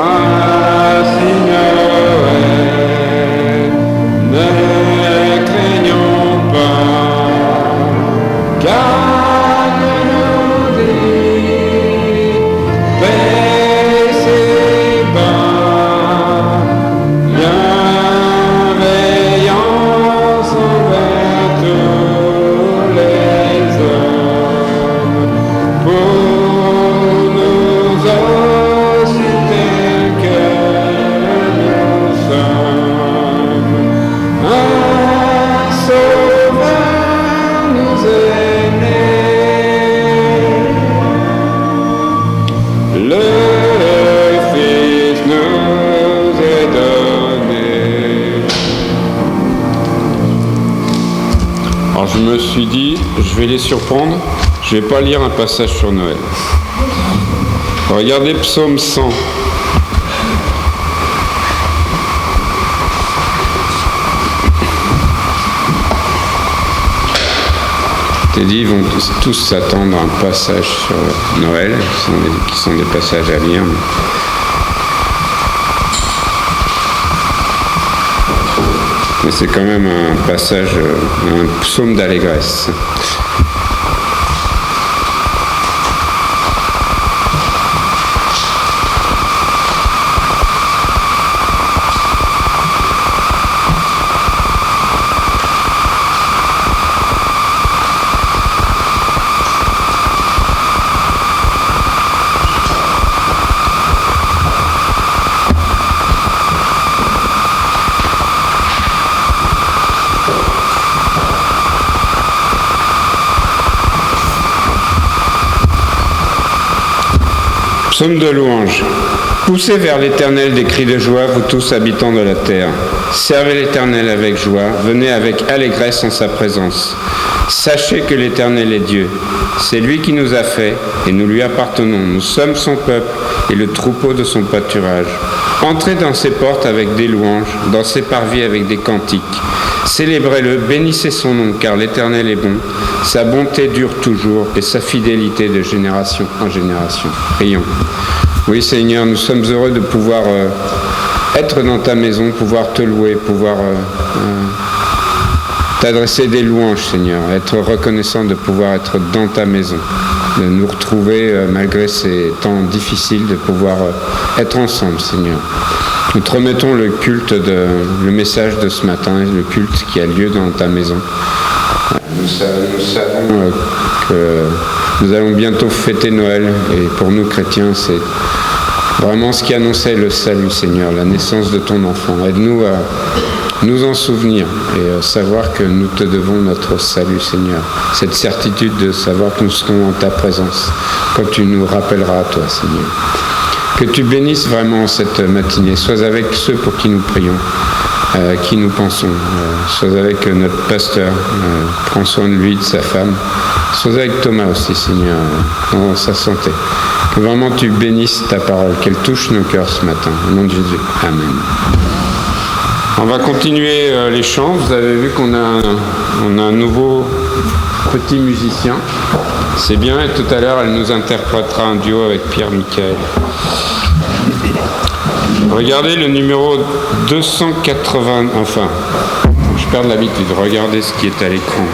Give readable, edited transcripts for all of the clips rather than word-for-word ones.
Voici Noël, ne craignons pas, car nous dit, paix c'est bas, bienveillance envers tous les hommes, pour nous aussi tels que nous sommes. Un sauveur nous est né, le Fils nous est donné. Alors je me suis dit, je vais les surprendre, je vais pas lire un passage sur Noël. Regardez Psaume 100. T'es dit, ils vont tous s'attendre à un passage sur Noël, qui sont des passages à lire. Mais c'est quand même un passage, un psaume d'allégresse. Psaume de louange. Poussez vers l'Éternel des cris de joie, vous tous habitants de la terre. Servez l'Éternel avec joie, venez avec allégresse en sa présence. Sachez que l'Éternel est Dieu. C'est lui qui nous a fait et nous lui appartenons. Nous sommes son peuple et le troupeau de son pâturage. Entrez dans ses portes avec des louanges, dans ses parvis avec des cantiques. Célébrez-le, bénissez son nom, car l'Éternel est bon. Sa bonté dure toujours et sa fidélité de génération en génération. Prions. Oui Seigneur, nous sommes heureux de pouvoir être dans ta maison, pouvoir te louer, pouvoir t'adresser des louanges, Seigneur, être reconnaissant de pouvoir être dans ta maison, de nous retrouver malgré ces temps difficiles, de pouvoir être ensemble, Seigneur. Nous te remettons le le message de ce matin, le culte qui a lieu dans ta maison. Nous savons que nous allons bientôt fêter Noël et pour nous chrétiens, c'est vraiment ce qui annonçait le salut, Seigneur, la naissance de ton enfant. Aide-nous à nous en souvenir et savoir que nous te devons notre salut, Seigneur. Cette certitude de savoir que nous serons en ta présence quand tu nous rappelleras à toi, Seigneur. Que tu bénisses vraiment cette matinée. Sois avec ceux pour qui nous prions, qui nous pensons. Sois avec notre pasteur. Prends soin de lui, de sa femme. Sois avec Thomas aussi, Seigneur, dans sa santé. Que vraiment tu bénisses ta parole, qu'elle touche nos cœurs ce matin. Au nom de Jésus. Amen. On va continuer les chants. Vous avez vu qu'on a un nouveau petit musicien. C'est bien, et tout à l'heure, elle nous interprétera un duo avec Pierre Michael. Regardez le numéro 280, enfin, je perds l'habitude, regardez ce qui est à l'écran.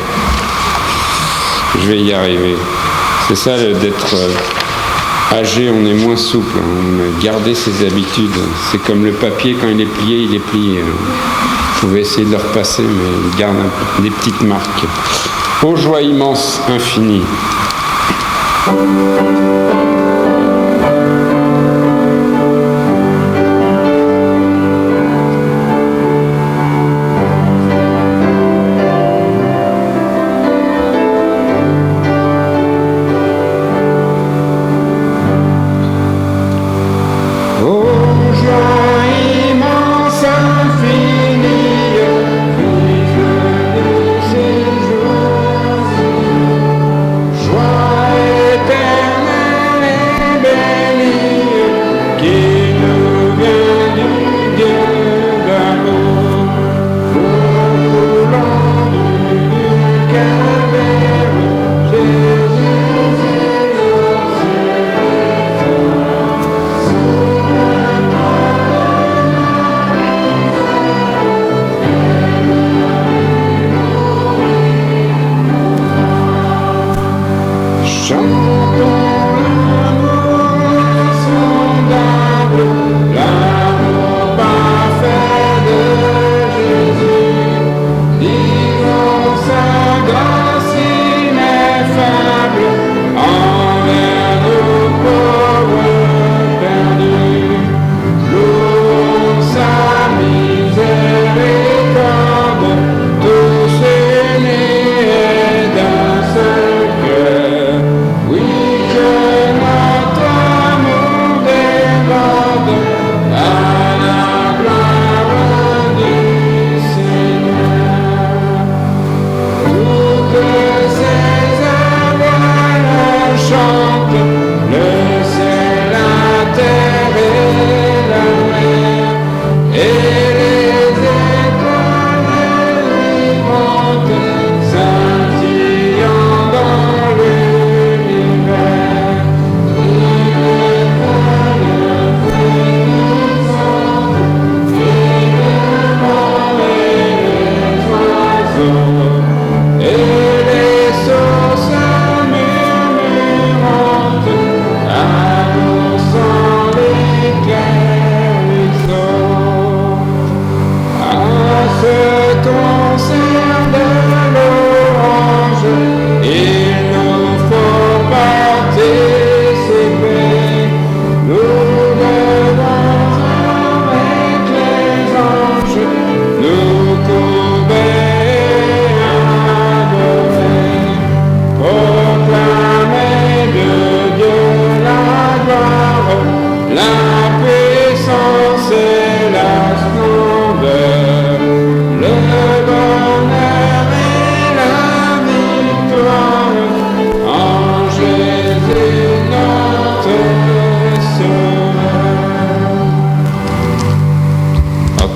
Je vais y arriver. C'est ça d'être âgé, on est moins souple, on a gardé ses habitudes. C'est comme le papier, quand il est plié, il est plié. Vous pouvez essayer de le repasser, mais il garde des petites marques. Ô joie immense, infinie. Joie éternelle.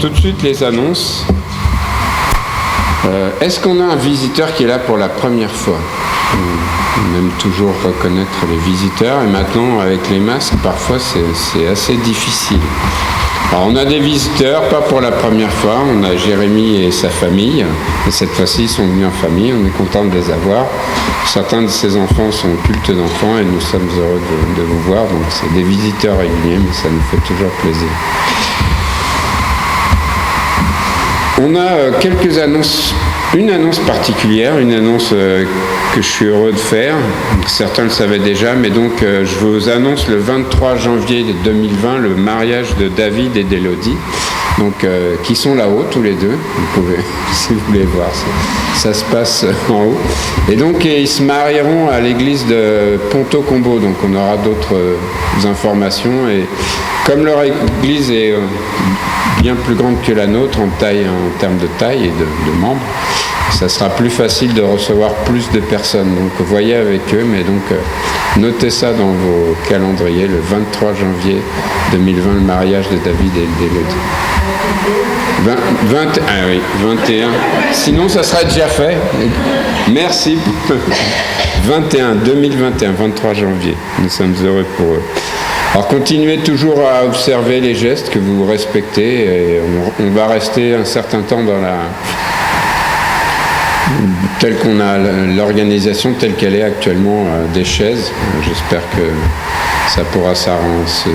tout de suite les annonces. Est-ce qu'on a un visiteur qui est là pour la première fois? On aime toujours reconnaître les visiteurs et maintenant avec les masques parfois c'est assez difficile. Alors on a des visiteurs, pas pour la première fois, on a Jérémy et sa famille, et cette fois-ci ils sont venus en famille, on est content de les avoir. Certains de ces enfants sont cultes d'enfants et nous sommes heureux de vous voir, donc c'est des visiteurs réguliers, mais ça nous fait toujours plaisir. On a quelques annonces, une annonce particulière, une annonce que je suis heureux de faire. Certains le savaient déjà, mais donc je vous annonce le 23 janvier 2020 le mariage de David et d'Élodie, donc qui sont là-haut tous les deux. Vous pouvez, si vous voulez voir, ça se passe en haut. Et donc ils se marieront à l'église de Ponto-Combo, donc on aura d'autres informations. Et comme leur église est bien plus grande que la nôtre en termes de taille et de membres, ça sera plus facile de recevoir plus de personnes. Donc voyez avec eux, mais donc notez ça dans vos calendriers, le 23 janvier 2020, le mariage de David et d'Élodie. 21. Sinon, ça sera déjà fait. Merci. 2021, 23 janvier. Nous sommes heureux pour eux. Alors continuez toujours à observer les gestes que vous respectez et on va rester un certain temps dans telle qu'on a l'organisation telle qu'elle est actuellement des chaises. J'espère que ça pourra s'arranger.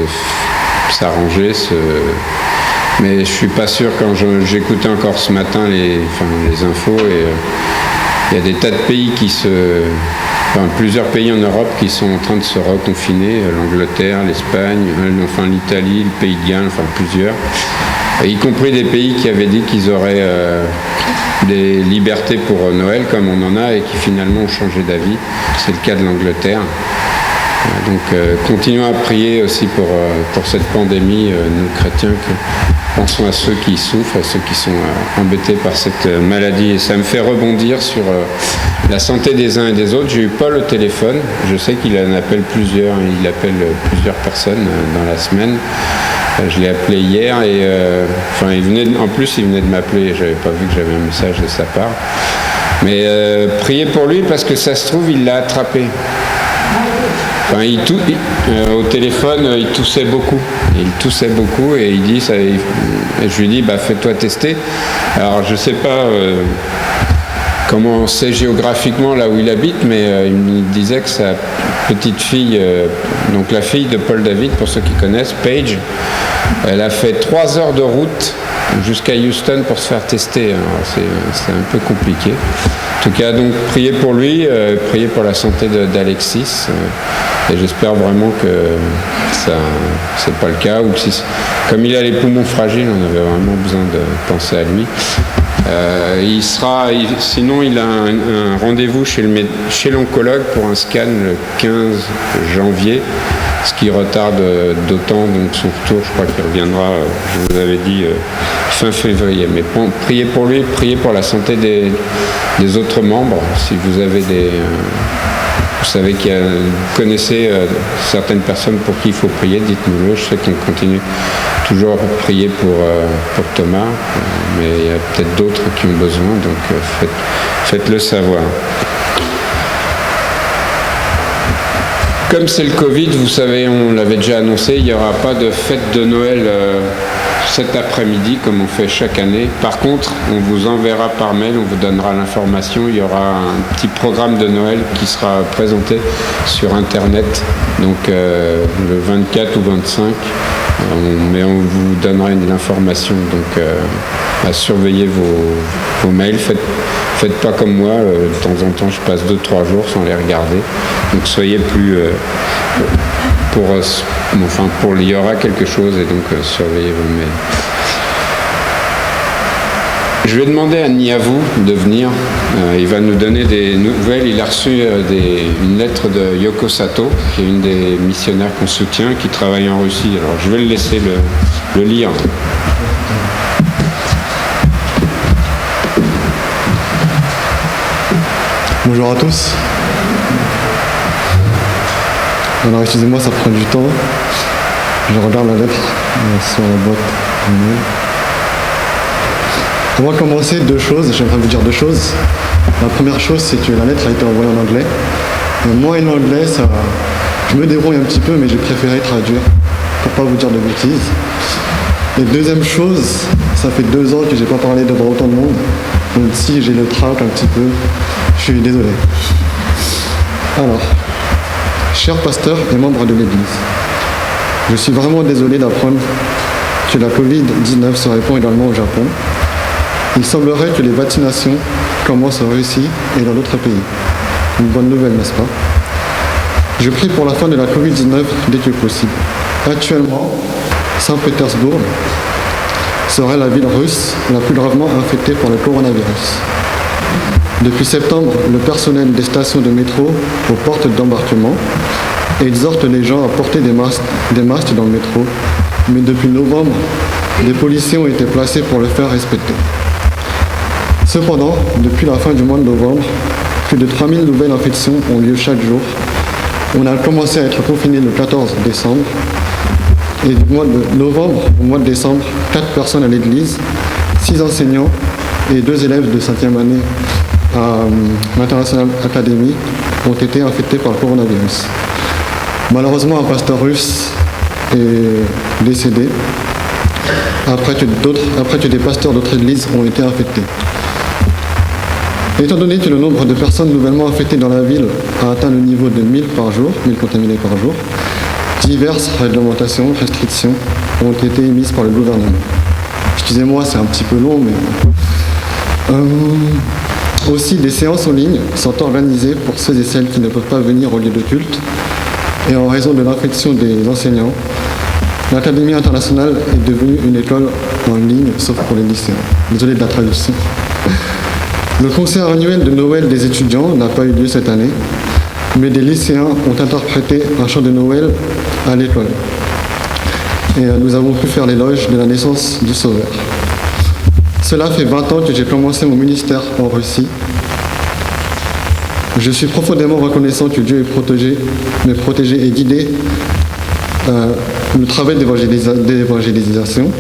Mais je suis pas sûr quand j'écoutais encore ce matin les infos et il y a des tas de pays plusieurs pays en Europe qui sont en train de se reconfiner, l'Angleterre, l'Espagne, l'Italie, le Pays de Galles, plusieurs, et y compris des pays qui avaient dit qu'ils auraient des libertés pour Noël, comme on en a, et qui finalement ont changé d'avis. C'est le cas de l'Angleterre. Donc continuons à prier aussi pour cette pandémie, nous chrétiens, pensons à ceux qui souffrent, à ceux qui sont embêtés par cette maladie. Et ça me fait rebondir sur la santé des uns et des autres. J'ai eu Paul au téléphone, je sais qu'il en appelle plusieurs, il appelle plusieurs personnes dans la semaine. Je l'ai appelé hier et il venait de m'appeler, j'avais pas vu que j'avais un message de sa part. Mais priez pour lui parce que ça se trouve, il l'a attrapé. Au téléphone, il toussait beaucoup. Et il dit, et je lui dis, fais-toi tester. Alors, je ne sais pas comment c'est géographiquement là où il habite, mais il me disait que sa petite fille, donc la fille de Paul David, pour ceux qui connaissent, Paige, elle a fait 3 heures de route jusqu'à Houston pour se faire tester. Alors, c'est un peu compliqué. En tout cas, donc, priez pour lui, priez pour la santé d'Alexis. Et j'espère vraiment que ça c'est pas le cas, ou que comme il a les poumons fragiles, on avait vraiment besoin de penser à lui. Sinon il a un rendez-vous chez l'oncologue pour un scan le 15 janvier. ce qui retarde d'autant donc son retour. Je crois qu'il reviendra, je vous avais dit, fin février. Mais priez pour lui, priez pour la santé des autres membres. Si vous avez vous savez vous connaissez certaines personnes pour qui il faut prier, dites-nous-le. Je sais qu'on continue toujours à prier pour Thomas, mais il y a peut-être d'autres qui ont besoin, donc faites-le savoir. Comme c'est le Covid, vous savez, on l'avait déjà annoncé, il n'y aura pas de fête de Noël cet après-midi comme on fait chaque année. Par contre, on vous enverra par mail, on vous donnera l'information. Il y aura un petit programme de Noël qui sera présenté sur Internet, donc le 24 ou 25. Mais on vous donnera l'information, donc à surveiller vos mails. Faites pas comme moi, de temps en temps je passe 2-3 jours sans les regarder. Donc soyez plus il y aura quelque chose et donc surveillez vos mails. Je vais demander à Niavou de venir. Il va nous donner des nouvelles. Il a reçu une lettre de Yoko Sato, qui est une des missionnaires qu'on soutient, qui travaille en Russie. Alors je vais le laisser le lire. Bonjour à tous. Alors excusez-moi, ça prend du temps. Je regarde la lettre sur la boîte. Avant de commencer, j'aimerais vous dire deux choses. La première chose, c'est que la lettre a été envoyée en anglais. Moi et l'anglais, je me débrouille un petit peu, mais j'ai préféré traduire pour pas vous dire de bêtises. Et deuxième chose, ça fait 2 ans que j'ai pas parlé devant autant de monde. Donc si j'ai le trac un petit peu, je suis désolé. Alors, cher pasteur et membre de l'Église, je suis vraiment désolé d'apprendre que la Covid-19 se répand également au Japon. Il semblerait que les vaccinations commencent en Russie et dans d'autres pays. Une bonne nouvelle, n'est-ce pas? Je prie pour la fin de la Covid-19 dès que possible. Actuellement, Saint-Pétersbourg serait la ville russe la plus gravement infectée par le coronavirus. Depuis septembre, le personnel des stations de métro aux portes d'embarquement exhorte les gens à porter des masques dans le métro. Mais depuis novembre, des policiers ont été placés pour le faire respecter. Cependant, depuis la fin du mois de novembre, plus de 3000 nouvelles infections ont lieu chaque jour. On a commencé à être confiné le 14 décembre. Et du mois de novembre au mois de décembre, 4 personnes à l'église, 6 enseignants et 2 élèves de 5e année à l'International Academy ont été infectés par le coronavirus. Malheureusement, un pasteur russe est décédé après que des pasteurs d'autres églises ont été infectés. Étant donné que le nombre de personnes nouvellement infectées dans la ville a atteint le niveau de 1000 contaminés par jour, diverses réglementations, restrictions ont été émises par le gouvernement. Excusez-moi, c'est un petit peu long, mais... Aussi, des séances en ligne sont organisées pour ceux et celles qui ne peuvent pas venir au lieu de culte. Et en raison de l'infection des enseignants, l'Académie internationale est devenue une école en ligne, sauf pour les lycéens. Désolé de la traduction. Le concert annuel de Noël des étudiants n'a pas eu lieu cette année, mais des lycéens ont interprété un chant de Noël à l'école. Et nous avons pu faire l'éloge de la naissance du Sauveur. Cela fait 20 ans que j'ai commencé mon ministère en Russie. Je suis profondément reconnaissant que Dieu m'ait protégé et guidé le travail d'évangélisation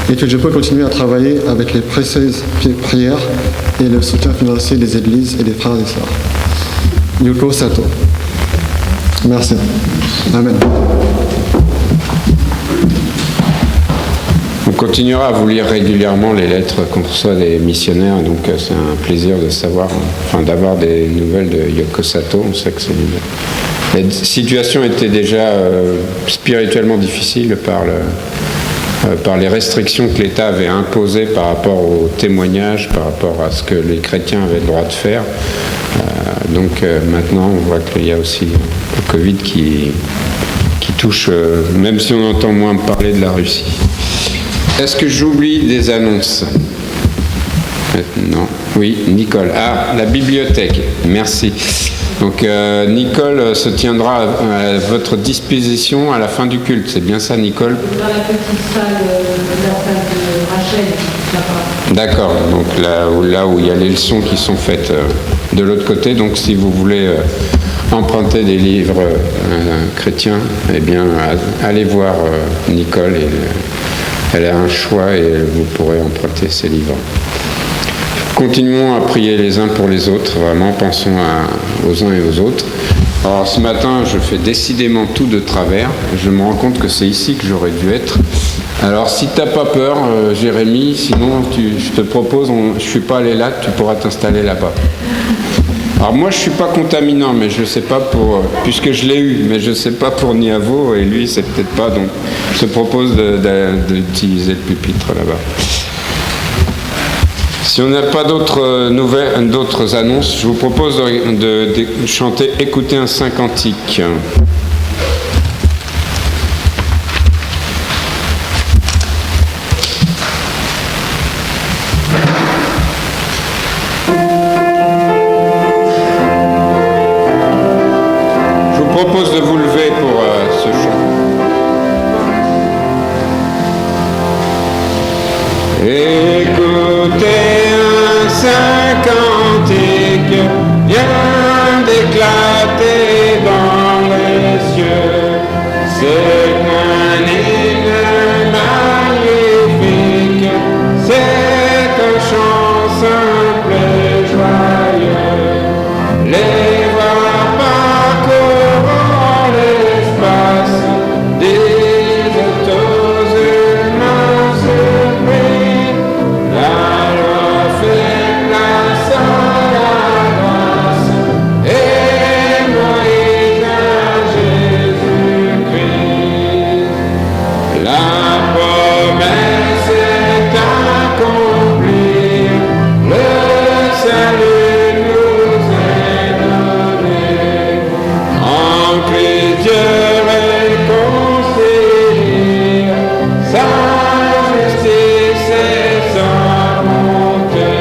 et que je peux continuer à travailler avec les précieuses prières et le soutien financier des églises et des frères et sœurs. Yoko Sato. Merci. Amen. On continuera à vous lire régulièrement les lettres qu'on reçoit des missionnaires, donc c'est un plaisir de d'avoir des nouvelles de Yoko Sato. On sait que la situation était déjà spirituellement difficile par les restrictions que l'État avait imposées par rapport aux témoignages, par rapport à ce que les chrétiens avaient le droit de faire. Donc maintenant, on voit qu'il y a aussi le Covid qui touche, même si on entend moins parler de la Russie. Est-ce que j'oublie des annonces? Non. Oui, Nicole. Ah, la bibliothèque. Merci. Donc Nicole se tiendra à votre disposition à la fin du culte. C'est bien ça, Nicole? Dans la petite salle, la salle de Rachel, là-bas. D'accord, donc là où il y a les leçons qui sont faites de l'autre côté. Donc si vous voulez emprunter des livres chrétiens, eh bien allez voir Nicole. Elle a un choix et vous pourrez emprunter ces livres. Continuons à prier les uns pour les autres, vraiment, pensons aux uns et aux autres. Alors ce matin, je fais décidément tout de travers. Je me rends compte que c'est ici que j'aurais dû être. Alors si tu n'as pas peur, Jérémy, sinon je te propose, je ne suis pas allé là, tu pourras t'installer là-bas. Alors moi, je ne suis pas contaminant, mais je ne sais pas puisque je l'ai eu, mais je ne sais pas pour Niavo, et lui, c'est peut-être pas, donc je te propose d'utiliser le pupitre là-bas. Si on n'a pas d'autres annonces, je vous propose de chanter « Écoutez un saint cantique ». Je vous propose de vous lever pour ce chant. Écoutez un saint cantique, vient d'éclater dans les cieux. C'est un hymne magnifique, c'est un chant simple et joyeux. Les voix parcourant l'espace disent aux humains surpris, la loi fait place à la grâce et Moïse à Jésus-Christ. La promesse est accomplie, le salut nous est donné. En Christ Dieu réconcilie, sa justice est sans bonté.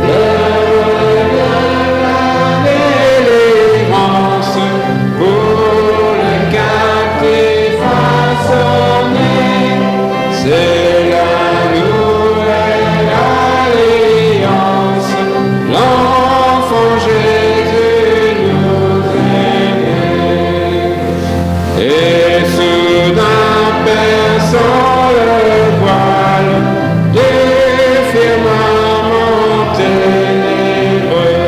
L'œuvre de la délivrance pour les captifs façonnés, c'est la nouvelle alliance. L'enfant Jésus nous est né. Et soudain perçant le voile du firmament ténébreux,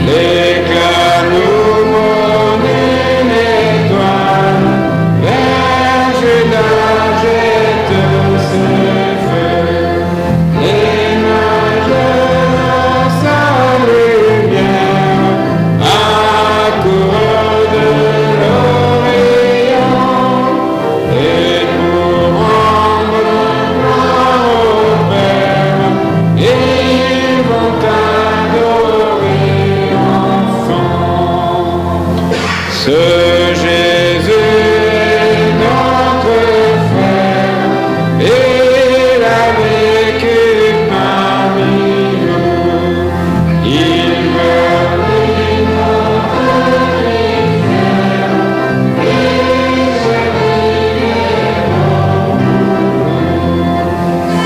l'éclat nouveau d'une étoile vers Judas jette ses feux. L'image de sa lumière accourt de l'Orient, et pour rendre gloire au Père, ils vont adorer enfant. Ce Jésus est notre frère, il a vécu parmi nous. Il meurt pour notre misère, et se libère pour nous.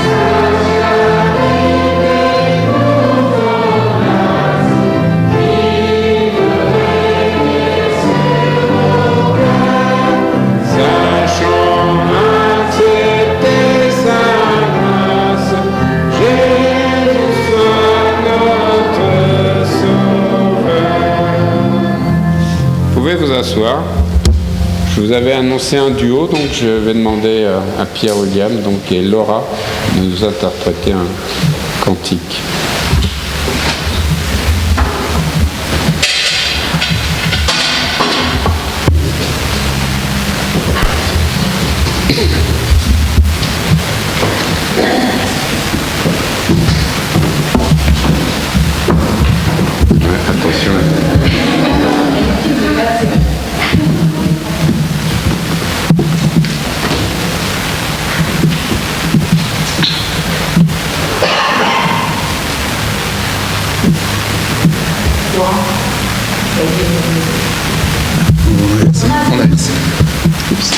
Sa charité nous enlace, il nous réunit nos cœurs, sachant accepter sa grâce. Jésus soit notre sauveur. Vous pouvez vous asseoir. Je vous avais annoncé un duo, donc je vais demander à Pierre William et Laura de nous interpréter un cantique. Ouais, attention. On a versé. Oups.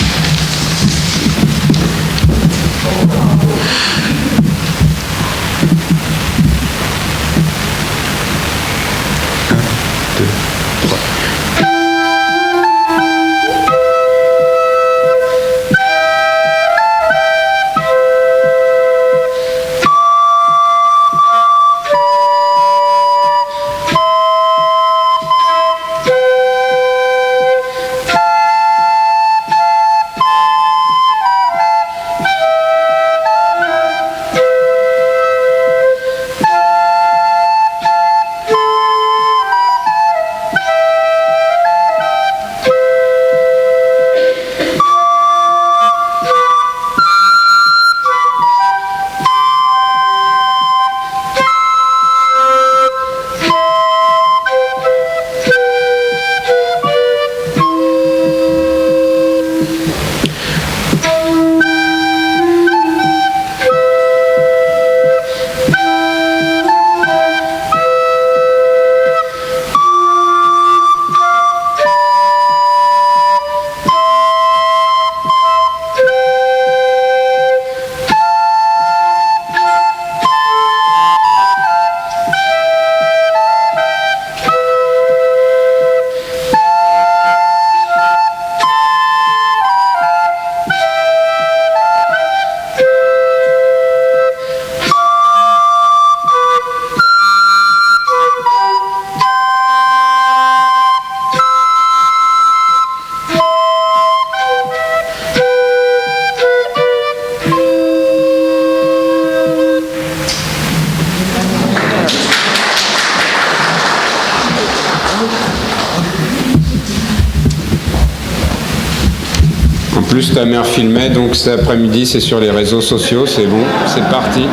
En plus, ta mère filmait, donc cet après-midi, c'est sur les réseaux sociaux, c'est bon, c'est parti.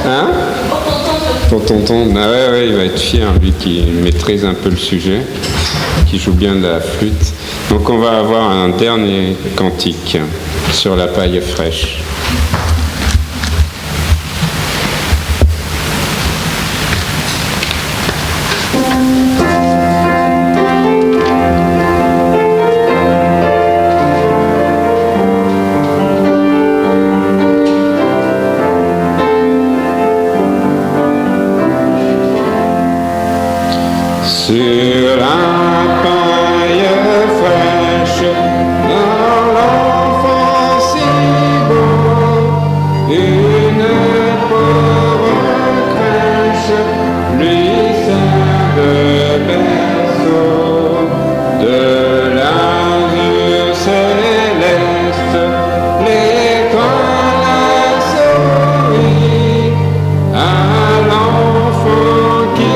Hein? Ton tonton, ah ouais, il va être fier, lui qui maîtrise un peu le sujet, qui joue bien de la flûte. Donc on va avoir un dernier cantique sur la paille fraîche. Sur la paille fraîche, dans l'enfant si beau, une pauvre crèche lui sert de berceau, de l'azur céleste, l'étoile sourit à l'enfant qui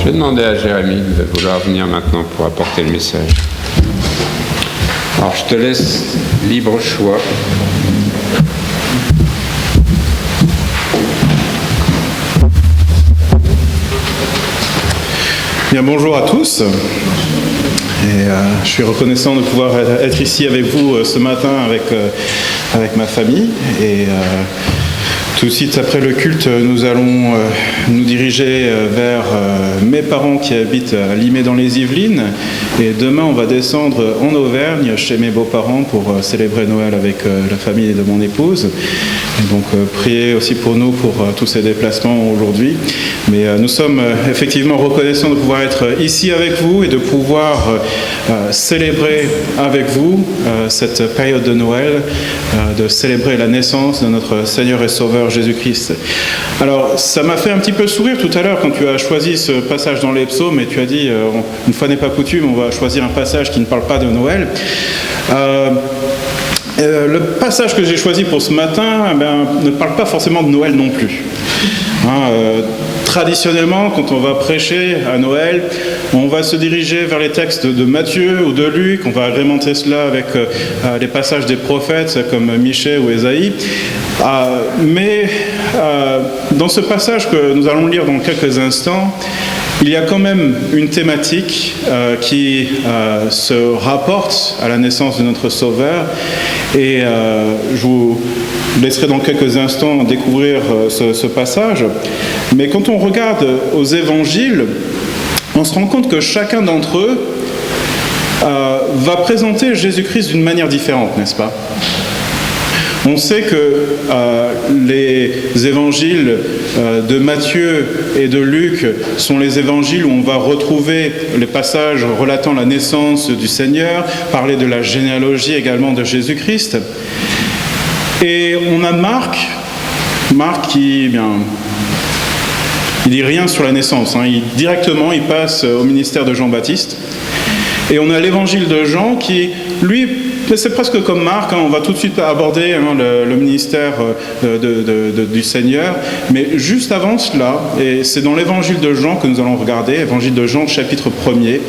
Je vais demander à Jérémy de vouloir venir maintenant pour apporter le message. Alors je te laisse libre choix. Bien, bonjour à tous. Et je suis reconnaissant de pouvoir être ici avec vous ce matin avec ma famille. Et tout de suite après le culte, nous allons nous diriger vers mes parents qui habitent à Limay dans les Yvelines Et demain, on va descendre en Auvergne chez mes beaux-parents pour célébrer Noël avec la famille de mon épouse. Et donc, priez aussi pour nous pour tous ces déplacements aujourd'hui. Mais nous sommes effectivement reconnaissants de pouvoir être ici avec vous et de pouvoir célébrer avec vous cette période de Noël, de célébrer la naissance de notre Seigneur et Sauveur Jésus-Christ. Alors, ça m'a fait un petit peu sourire tout à l'heure quand tu as choisi ce passage dans les psaumes et tu as dit, une fois n'est pas coutume, on va choisir un passage qui ne parle pas de Noël. Le passage que j'ai choisi pour ce matin ne parle pas forcément de Noël non plus. Traditionnellement, quand on va prêcher à Noël, on va se diriger vers les textes de Matthieu ou de Luc, on va agrémenter cela avec les passages des prophètes comme Michée ou Ésaïe. Mais dans ce passage que nous allons lire dans quelques instants, il y a quand même une thématique qui se rapporte à la naissance de notre Sauveur et je vous laisserai dans quelques instants découvrir ce passage. Mais quand on regarde aux évangiles, on se rend compte que chacun d'entre eux va présenter Jésus-Christ d'une manière différente, n'est-ce pas ? On sait que les évangiles de Matthieu et de Luc sont les évangiles où on va retrouver les passages relatant la naissance du Seigneur, parler de la généalogie également de Jésus-Christ. Et on a Marc qui, il dit rien sur la naissance. Directement, il passe au ministère de Jean-Baptiste. Et on a l'évangile de Jean qui, lui, c'est presque comme Marc, on va tout de suite aborder le ministère du Seigneur. Mais juste avant cela, et c'est dans l'évangile de Jean que nous allons regarder, évangile de Jean, chapitre 1er.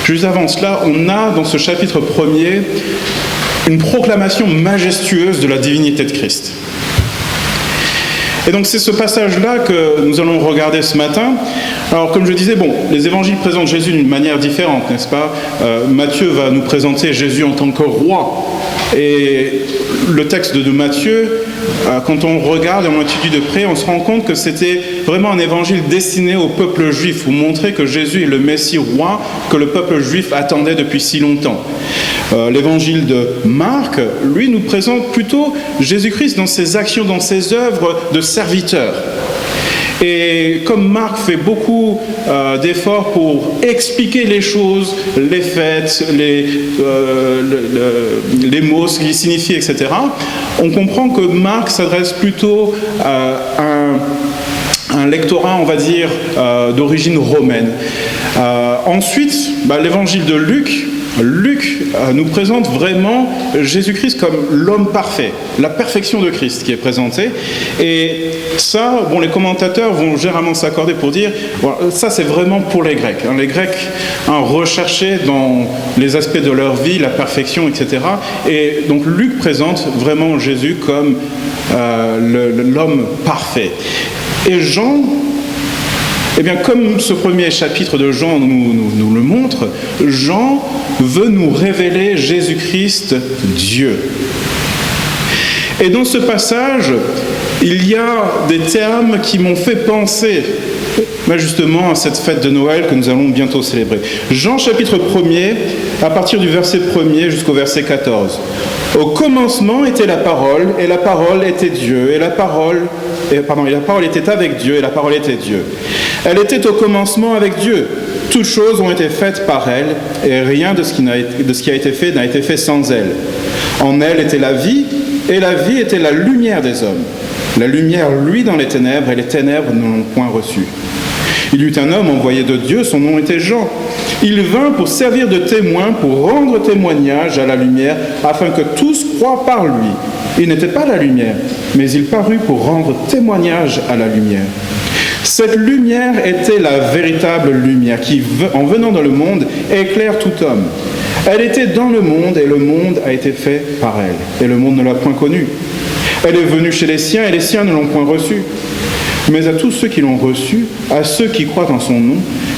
Juste avant cela, on a dans ce chapitre 1er une proclamation majestueuse de la divinité de Christ. Et donc c'est ce passage-là que nous allons regarder ce matin. Alors comme je disais, les évangiles présentent Jésus d'une manière différente, n'est-ce pas ? Matthieu va nous présenter Jésus en tant que roi. Et le texte de Matthieu, quand on regarde et on étudie de près, on se rend compte que c'était vraiment un évangile destiné au peuple juif, pour montrer que Jésus est le Messie roi que le peuple juif attendait depuis si longtemps. L'évangile de Marc, lui, nous présente plutôt Jésus-Christ dans ses actions, dans ses œuvres de serviteur. Et comme Marc fait beaucoup d'efforts pour expliquer les choses, les fêtes, les mots, ce qu'ils signifient, etc., on comprend que Marc s'adresse plutôt à un lectorat, on va dire, d'origine romaine. Ensuite, l'évangile de Luc nous présente vraiment Jésus-Christ comme l'homme parfait, la perfection de Christ qui est présentée. Et ça, les commentateurs vont généralement s'accorder pour dire, ça c'est vraiment pour les Grecs. Les Grecs recherchaient dans les aspects de leur vie la perfection, etc. Et donc Luc présente vraiment Jésus comme l'homme parfait. Et Jean, comme ce premier chapitre de Jean nous le montre, Jean veut nous révéler Jésus-Christ, Dieu. Et dans ce passage, il y a des termes qui m'ont fait penser justement à cette fête de Noël que nous allons bientôt célébrer. Jean chapitre 1er, à partir du verset 1er jusqu'au verset 14. Au commencement était la parole, et la parole était Dieu, et la parole était avec Dieu, et la parole était Dieu. Elle était au commencement avec Dieu. Toutes choses ont été faites par elle, et rien de ce qui a été fait n'a été fait sans elle. En elle était la vie, et la vie était la lumière des hommes. La lumière luit dans les ténèbres, et les ténèbres ne l'ont point reçue. Il y eut un homme envoyé de Dieu, son nom était Jean. Il vint pour servir de témoin, pour rendre témoignage à la lumière, afin que tous croient par lui. Il n'était pas la lumière, mais il parut pour rendre témoignage à la lumière. Cette lumière était la véritable lumière qui, en venant dans le monde, éclaire tout homme. Elle était dans le monde, et le monde a été fait par elle, et le monde ne l'a point connue. Elle est venue chez les siens, et les siens ne l'ont point reçue. Mais à tous ceux qui l'ont reçue, à ceux qui croient en son nom,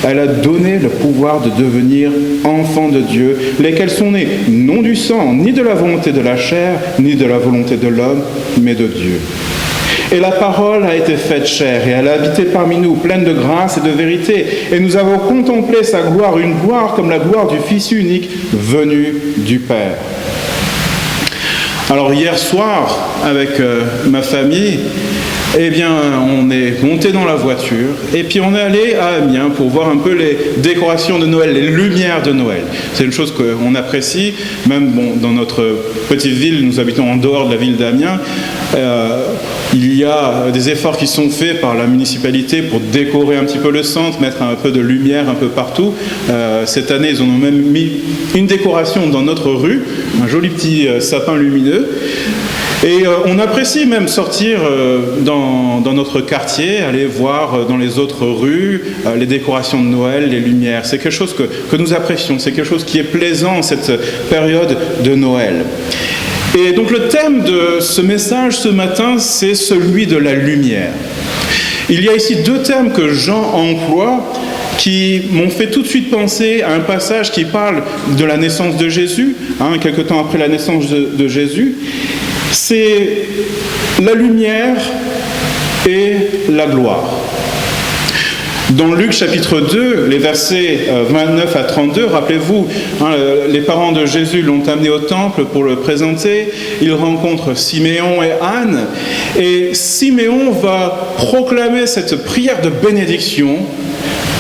elle a donné le pouvoir de devenir enfants de Dieu, lesquels sont nés non du sang, ni de la volonté de la chair, ni de la volonté de l'homme, mais de Dieu. Et la parole a été faite chair, et elle a habité parmi nous, pleine de grâce et de vérité. Et nous avons contemplé sa gloire, une gloire comme la gloire du Fils unique, venu du Père. Alors hier soir, avec ma famille, eh bien, on est monté dans la voiture et puis on est allé à Amiens pour voir un peu les décorations de Noël, les lumières de Noël. C'est une chose qu'on apprécie, même dans notre petite ville, nous habitons en dehors de la ville d'Amiens, il y a des efforts qui sont faits par la municipalité pour décorer un petit peu le centre, mettre un peu de lumière un peu partout. Cette année, ils en ont même mis une décoration dans notre rue, un joli petit sapin lumineux. Et on apprécie même sortir dans notre quartier, aller voir dans les autres rues les décorations de Noël, les lumières. C'est quelque chose que nous apprécions, c'est quelque chose qui est plaisant en cette période de Noël. Et donc le thème de ce message ce matin, c'est celui de la lumière. Il y a ici deux termes que Jean emploie qui m'ont fait tout de suite penser à un passage qui parle de la naissance de Jésus, quelque temps après la naissance de Jésus. C'est la lumière et la gloire. Dans Luc chapitre 2, les versets 29 à 32, rappelez-vous, les parents de Jésus l'ont amené au temple pour le présenter. Ils rencontrent Siméon et Anne. Et Siméon va proclamer cette prière de bénédiction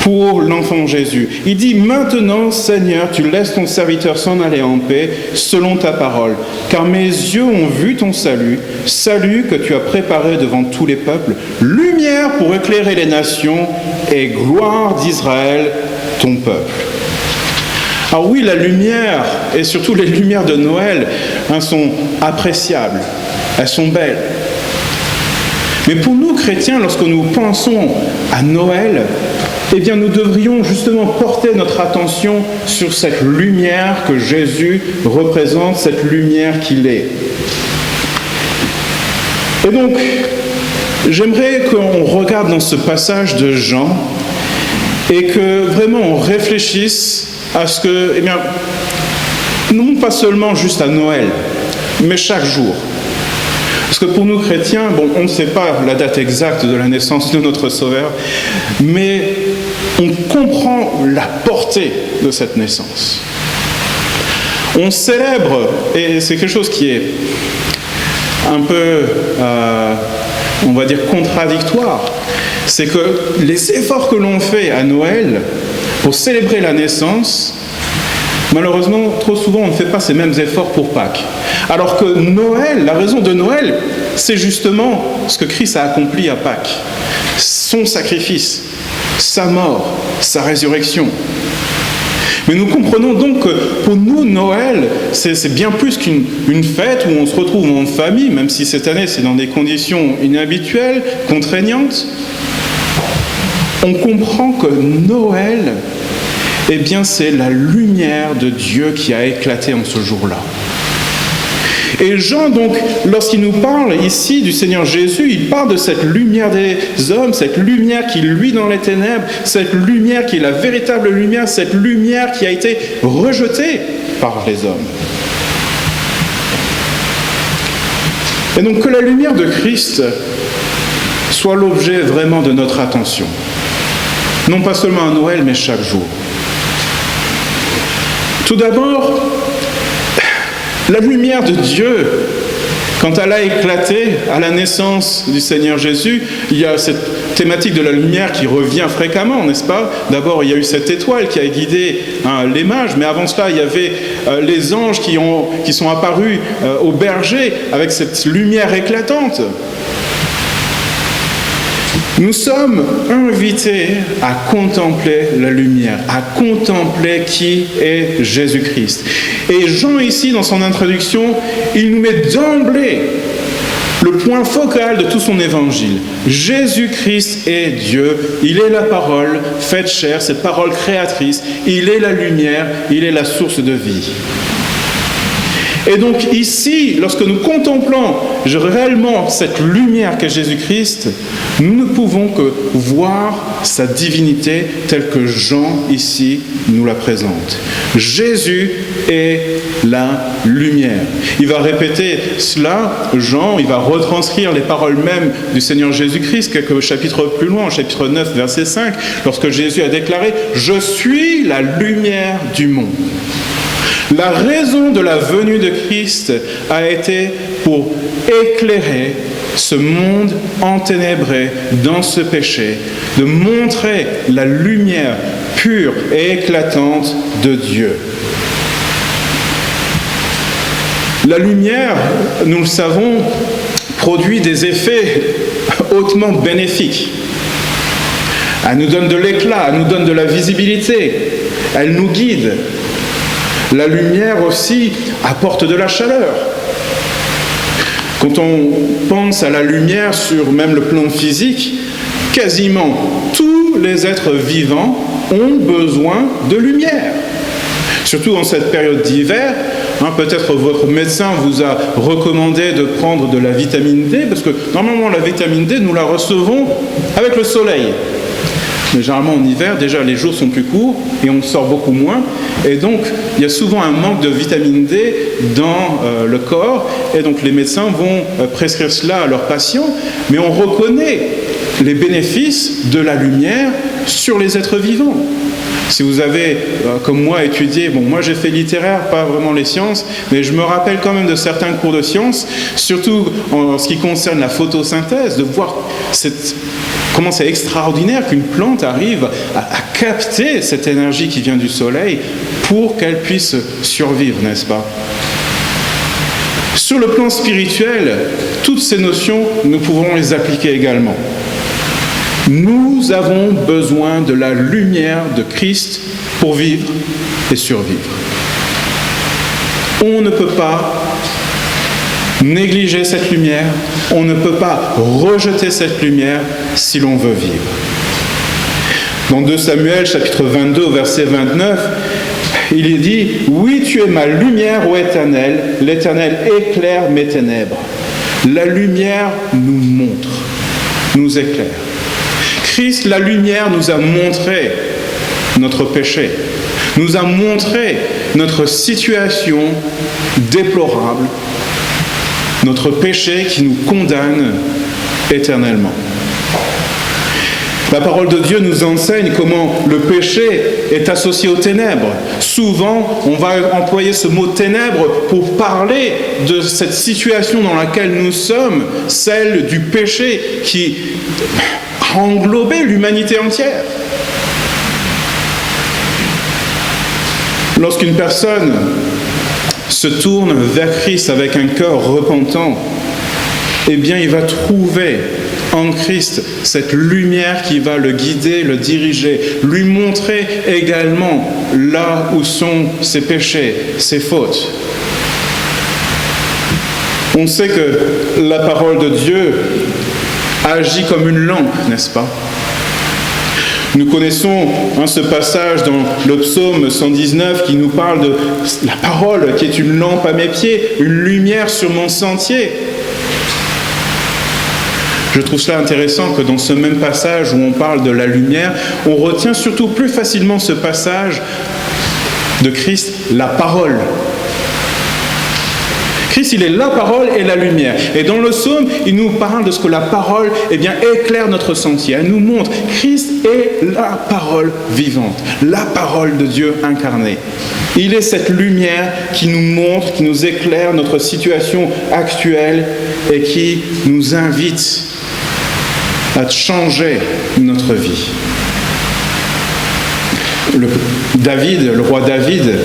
pour l'enfant Jésus. Il dit « Maintenant, Seigneur, tu laisses ton serviteur s'en aller en paix, selon ta parole, car mes yeux ont vu ton salut, salut que tu as préparé devant tous les peuples, lumière pour éclairer les nations et gloire d'Israël, ton peuple. » Alors oui, la lumière, et surtout les lumières de Noël, sont appréciables, elles sont belles. Mais pour nous, chrétiens, lorsque nous pensons à Noël, eh bien, nous devrions justement porter notre attention sur cette lumière que Jésus représente, cette lumière qu'il est. Et donc, j'aimerais qu'on regarde dans ce passage de Jean et que vraiment on réfléchisse à ce que, eh bien, non pas seulement juste à Noël, mais chaque jour. Parce que pour nous chrétiens, on ne sait pas la date exacte de la naissance de notre Sauveur, mais on comprend la portée de cette naissance. On célèbre, et c'est quelque chose qui est un peu, on va dire, contradictoire, c'est que les efforts que l'on fait à Noël pour célébrer la naissance, malheureusement, trop souvent, on ne fait pas ces mêmes efforts pour Pâques. Alors que Noël, la raison de Noël, c'est justement ce que Christ a accompli à Pâques. Son sacrifice, sa mort, sa résurrection. Mais nous comprenons donc que pour nous, Noël, c'est bien plus qu'une fête où on se retrouve en famille, même si cette année c'est dans des conditions inhabituelles, contraignantes. On comprend que Noël, eh bien, c'est la lumière de Dieu qui a éclaté en ce jour-là. Et Jean, donc, lorsqu'il nous parle ici du Seigneur Jésus, il parle de cette lumière des hommes, cette lumière qui luit dans les ténèbres, cette lumière qui est la véritable lumière, cette lumière qui a été rejetée par les hommes. Et donc, que la lumière de Christ soit l'objet vraiment de notre attention. Non pas seulement à Noël, mais chaque jour. Tout d'abord, la lumière de Dieu, quand elle a éclaté à la naissance du Seigneur Jésus, il y a cette thématique de la lumière qui revient fréquemment, n'est-ce pas? D'abord, il y a eu cette étoile qui a guidé les mages, mais avant cela, il y avait les anges qui sont apparus aux bergers avec cette lumière éclatante. Nous sommes invités à contempler la lumière, à contempler qui est Jésus-Christ. Et Jean, ici, dans son introduction, il nous met d'emblée le point focal de tout son évangile. Jésus-Christ est Dieu, il est la parole faite chair, cette parole créatrice, il est la lumière, il est la source de vie. Et donc ici, lorsque nous contemplons réellement cette lumière qu'est Jésus-Christ, nous ne pouvons que voir sa divinité telle que Jean ici nous la présente. Jésus est la lumière. Il va répéter cela, Jean, il va retranscrire les paroles mêmes du Seigneur Jésus-Christ quelques chapitres plus loin, au chapitre 9, verset 5, lorsque Jésus a déclaré « Je suis la lumière du monde ». La raison de la venue de Christ a été pour éclairer ce monde enténébré dans ce péché, de montrer la lumière pure et éclatante de Dieu. La lumière, nous le savons, produit des effets hautement bénéfiques. Elle nous donne de l'éclat, elle nous donne de la visibilité, elle nous guide. La lumière aussi apporte de la chaleur. Quand on pense à la lumière sur même le plan physique, quasiment tous les êtres vivants ont besoin de lumière. Surtout en cette période d'hiver, peut-être votre médecin vous a recommandé de prendre de la vitamine D, parce que normalement la vitamine D, nous la recevons avec le soleil. Mais généralement en hiver, déjà les jours sont plus courts et on sort beaucoup moins. Et donc, il y a souvent un manque de vitamine D dans le corps. Et donc, les médecins vont prescrire cela à leurs patients. Mais on reconnaît les bénéfices de la lumière sur les êtres vivants. Si vous avez, comme moi, étudié, moi j'ai fait littéraire, pas vraiment les sciences, mais je me rappelle quand même de certains cours de sciences, surtout en ce qui concerne la photosynthèse, de voir comment c'est extraordinaire qu'une plante arrive à capter cette énergie qui vient du soleil pour qu'elle puisse survivre, n'est-ce pas? Sur le plan spirituel, toutes ces notions, nous pouvons les appliquer également. Nous avons besoin de la lumière de Christ pour vivre et survivre. On ne peut pas négliger cette lumière, on ne peut pas rejeter cette lumière si l'on veut vivre. Dans 2 Samuel, chapitre 22, verset 29, il est dit « Oui, tu es ma lumière, ô Éternel, l'Éternel éclaire mes ténèbres. » La lumière nous montre, nous éclaire. Christ, la lumière, nous a montré notre péché, nous a montré notre situation déplorable, notre péché qui nous condamne éternellement. La parole de Dieu nous enseigne comment le péché est associé aux ténèbres. Souvent, on va employer ce mot ténèbres pour parler de cette situation dans laquelle nous sommes, celle du péché qui a englobé l'humanité entière. Lorsqu'une personne se tourne vers Christ avec un cœur repentant, eh bien, il va trouver en Christ cette lumière qui va le guider, le diriger, lui montrer également là où sont ses péchés, ses fautes. On sait que la parole de Dieu agit comme une lampe, n'est-ce pas? Nous connaissons ce passage dans le psaume 119 qui nous parle de la parole qui est une lampe à mes pieds, une lumière sur mon sentier. Je trouve cela intéressant que dans ce même passage où on parle de la lumière, on retient surtout plus facilement ce passage de Christ, la parole. Christ, il est la parole et la lumière. Et dans le psaume, il nous parle de ce que la parole, éclaire notre sentier. Elle nous montre, Christ est la parole vivante, la parole de Dieu incarnée. Il est cette lumière qui nous montre, qui nous éclaire notre situation actuelle et qui nous invite à changer notre vie. Le roi David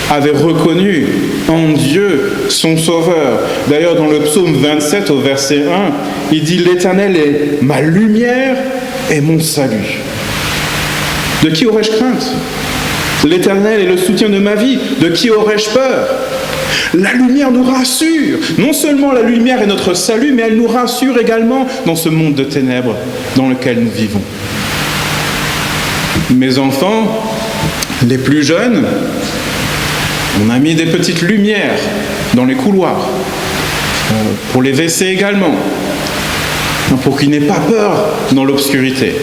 avait reconnu en Dieu son sauveur. D'ailleurs, dans le psaume 27 au verset 1, il dit « L'Éternel est ma lumière et mon salut. » De qui aurais-je crainte? L'Éternel est le soutien de ma vie. De qui aurais-je peur? La lumière nous rassure. Non seulement la lumière est notre salut, mais elle nous rassure également dans ce monde de ténèbres dans lequel nous vivons. Mes enfants, les plus jeunes, on a mis des petites lumières dans les couloirs, pour les WC également, pour qu'ils n'aient pas peur dans l'obscurité.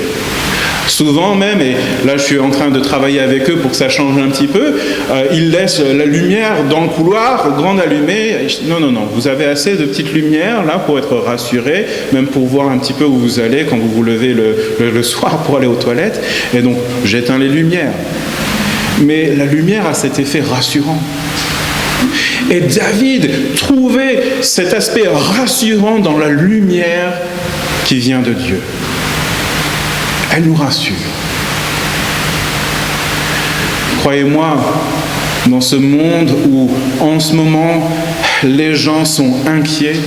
Souvent même, et là je suis en train de travailler avec eux pour que ça change un petit peu, ils laissent la lumière dans le couloir, grande allumée. Non, vous avez assez de petites lumières là pour être rassurés, même pour voir un petit peu où vous allez quand vous vous levez le soir pour aller aux toilettes. Et donc j'éteins les lumières. Mais la lumière a cet effet rassurant. Et David trouvait cet aspect rassurant dans la lumière qui vient de Dieu. Elle nous rassure. Croyez-moi, dans ce monde où, en ce moment, les gens sont inquiets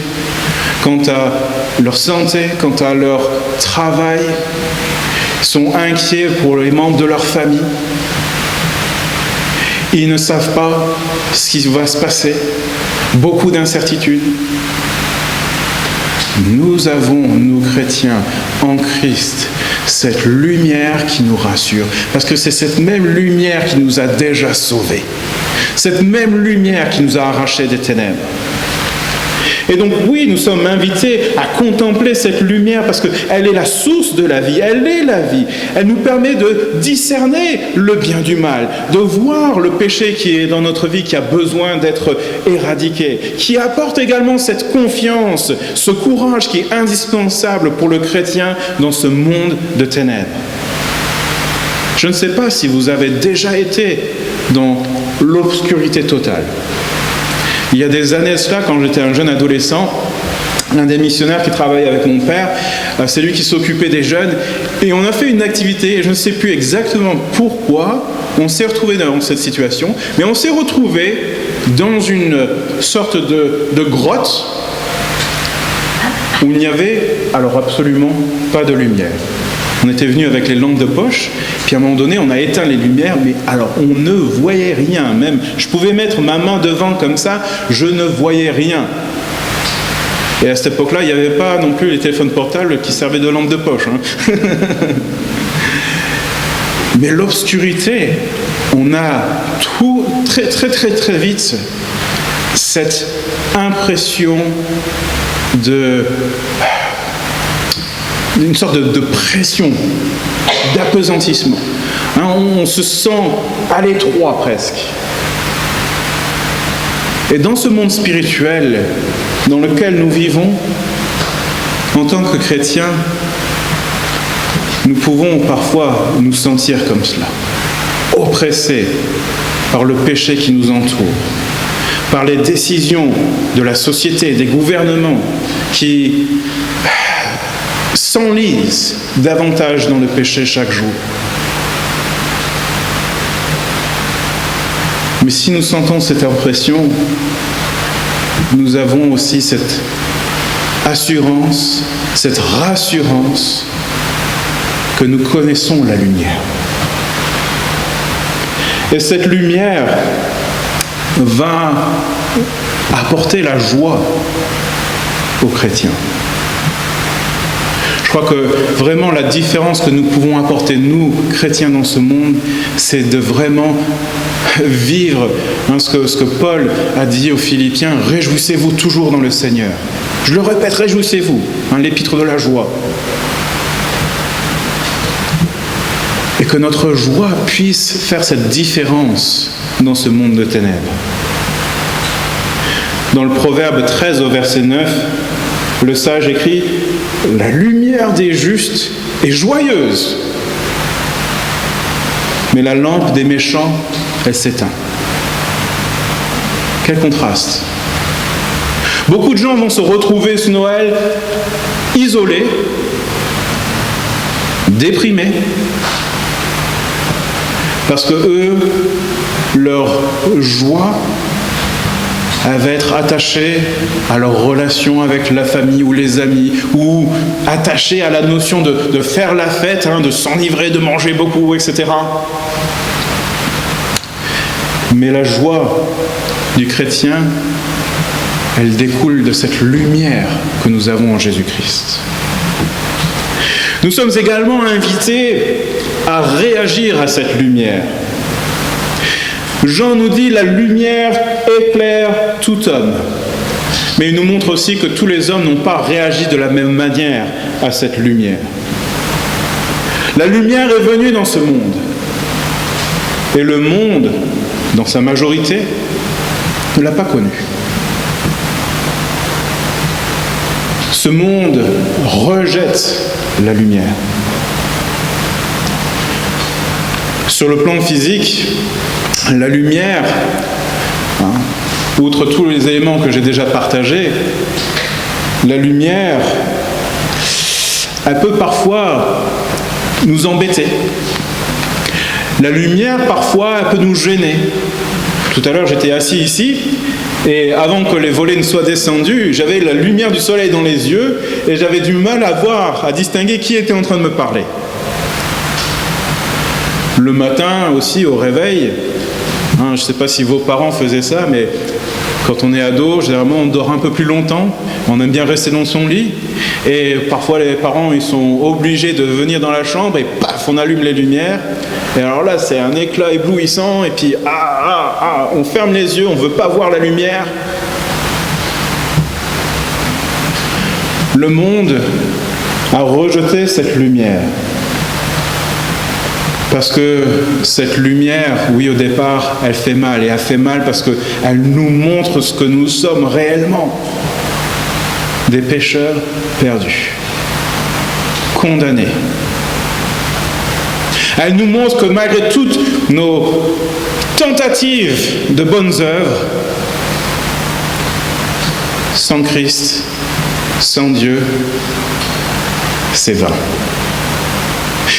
quant à leur santé, quant à leur travail, sont inquiets pour les membres de leur famille, ils ne savent pas ce qui va se passer, beaucoup d'incertitudes. Nous avons, nous chrétiens, en Christ, cette lumière qui nous rassure. Parce que c'est cette même lumière qui nous a déjà sauvés. Cette même lumière qui nous a arrachés des ténèbres. Et donc oui, nous sommes invités à contempler cette lumière parce qu'elle est la source de la vie, elle est la vie. Elle nous permet de discerner le bien du mal, de voir le péché qui est dans notre vie, qui a besoin d'être éradiqué, qui apporte également cette confiance, ce courage qui est indispensable pour le chrétien dans ce monde de ténèbres. Je ne sais pas si vous avez déjà été dans l'obscurité totale. Il y a des années cela, quand j'étais un jeune adolescent, l'un des missionnaires qui travaillait avec mon père, c'est lui qui s'occupait des jeunes, et on a fait une activité, et je ne sais plus exactement pourquoi, on s'est retrouvé dans cette situation, mais on s'est retrouvé dans une sorte de grotte où il n'y avait alors absolument pas de lumière. On était venu avec les lampes de poche, puis à un moment donné, on a éteint les lumières, mais alors on ne voyait rien. Même, je pouvais mettre ma main devant comme ça, je ne voyais rien. Et à cette époque-là, il n'y avait pas non plus les téléphones portables qui servaient de lampe de poche. Hein. Mais l'obscurité, on a tout très vite cette impression une sorte de pression, d'apesantissement. Hein, on se sent à l'étroit presque. Et dans ce monde spirituel dans lequel nous vivons, en tant que chrétiens, nous pouvons parfois nous sentir comme cela, oppressés par le péché qui nous entoure, par les décisions de la société, des gouvernements qui s'enlisent davantage dans le péché chaque jour. Mais si nous sentons cette impression, nous avons aussi cette assurance, cette rassurance que nous connaissons la lumière. Et cette lumière va apporter la joie aux chrétiens. Je crois que vraiment la différence que nous pouvons apporter, nous, chrétiens dans ce monde, c'est de vraiment vivre ce que Paul a dit aux Philippiens, « Réjouissez-vous toujours dans le Seigneur ». Je le répète, réjouissez-vous, l'épître de la joie. Et que notre joie puisse faire cette différence dans ce monde de ténèbres. Dans le Proverbe 13 au verset 9, le sage écrit « La lumière des justes est joyeuse, mais la lampe des méchants, elle s'éteint. » Quel contraste! Beaucoup de gens vont se retrouver ce Noël isolés, déprimés, parce que eux, leur joie, elle va être attachée à leur relation avec la famille ou les amis, ou attachée à la notion de faire la fête, de s'enivrer, de manger beaucoup, etc. Mais la joie du chrétien, elle découle de cette lumière que nous avons en Jésus-Christ. Nous sommes également invités à réagir à cette lumière. Jean nous dit « la lumière éclaire tout homme ». Mais il nous montre aussi que tous les hommes n'ont pas réagi de la même manière à cette lumière. La lumière est venue dans ce monde. Et le monde, dans sa majorité, ne l'a pas connue. Ce monde rejette la lumière. Sur le plan physique, la lumière, outre tous les éléments que j'ai déjà partagés, la lumière, elle peut parfois nous embêter. La lumière, parfois, elle peut nous gêner. Tout à l'heure, j'étais assis ici, et avant que les volets ne soient descendus, j'avais la lumière du soleil dans les yeux, et j'avais du mal à voir, à distinguer qui était en train de me parler. Le matin aussi, au réveil, je ne sais pas si vos parents faisaient ça, mais quand on est ado, généralement on dort un peu plus longtemps, on aime bien rester dans son lit, et parfois les parents ils sont obligés de venir dans la chambre, et paf, on allume les lumières, et alors là c'est un éclat éblouissant, et puis on ferme les yeux, on ne veut pas voir la lumière. Le monde a rejeté cette lumière. Parce que cette lumière, oui, au départ, elle fait mal. Et elle fait mal parce qu'elle nous montre ce que nous sommes réellement. Des pécheurs perdus, condamnés. Elle nous montre que malgré toutes nos tentatives de bonnes œuvres, sans Christ, sans Dieu, c'est vain.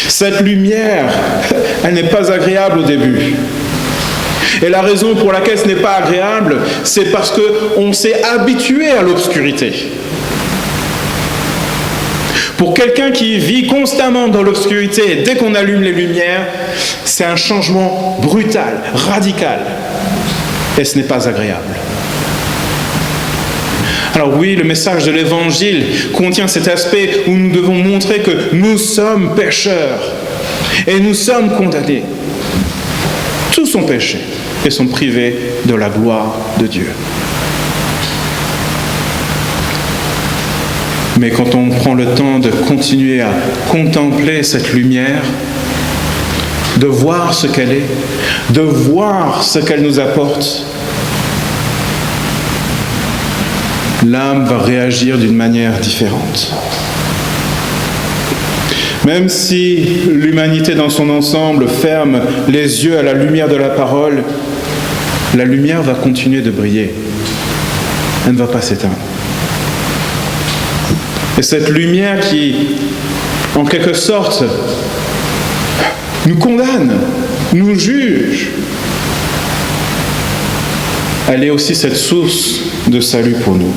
Cette lumière, elle n'est pas agréable au début. Et la raison pour laquelle ce n'est pas agréable, c'est parce qu'on s'est habitué à l'obscurité. Pour quelqu'un qui vit constamment dans l'obscurité, dès qu'on allume les lumières, c'est un changement brutal, radical. Et ce n'est pas agréable. Alors oui, le message de l'Évangile contient cet aspect où nous devons montrer que nous sommes pécheurs et nous sommes condamnés. Tous ont péché et sont privés de la gloire de Dieu. Mais quand on prend le temps de continuer à contempler cette lumière, de voir ce qu'elle est, de voir ce qu'elle nous apporte, l'âme va réagir d'une manière différente. Même si l'humanité dans son ensemble ferme les yeux à la lumière de la parole, la lumière va continuer de briller. Elle ne va pas s'éteindre. Et cette lumière qui, en quelque sorte, nous condamne, nous juge, elle est aussi cette source de salut pour nous.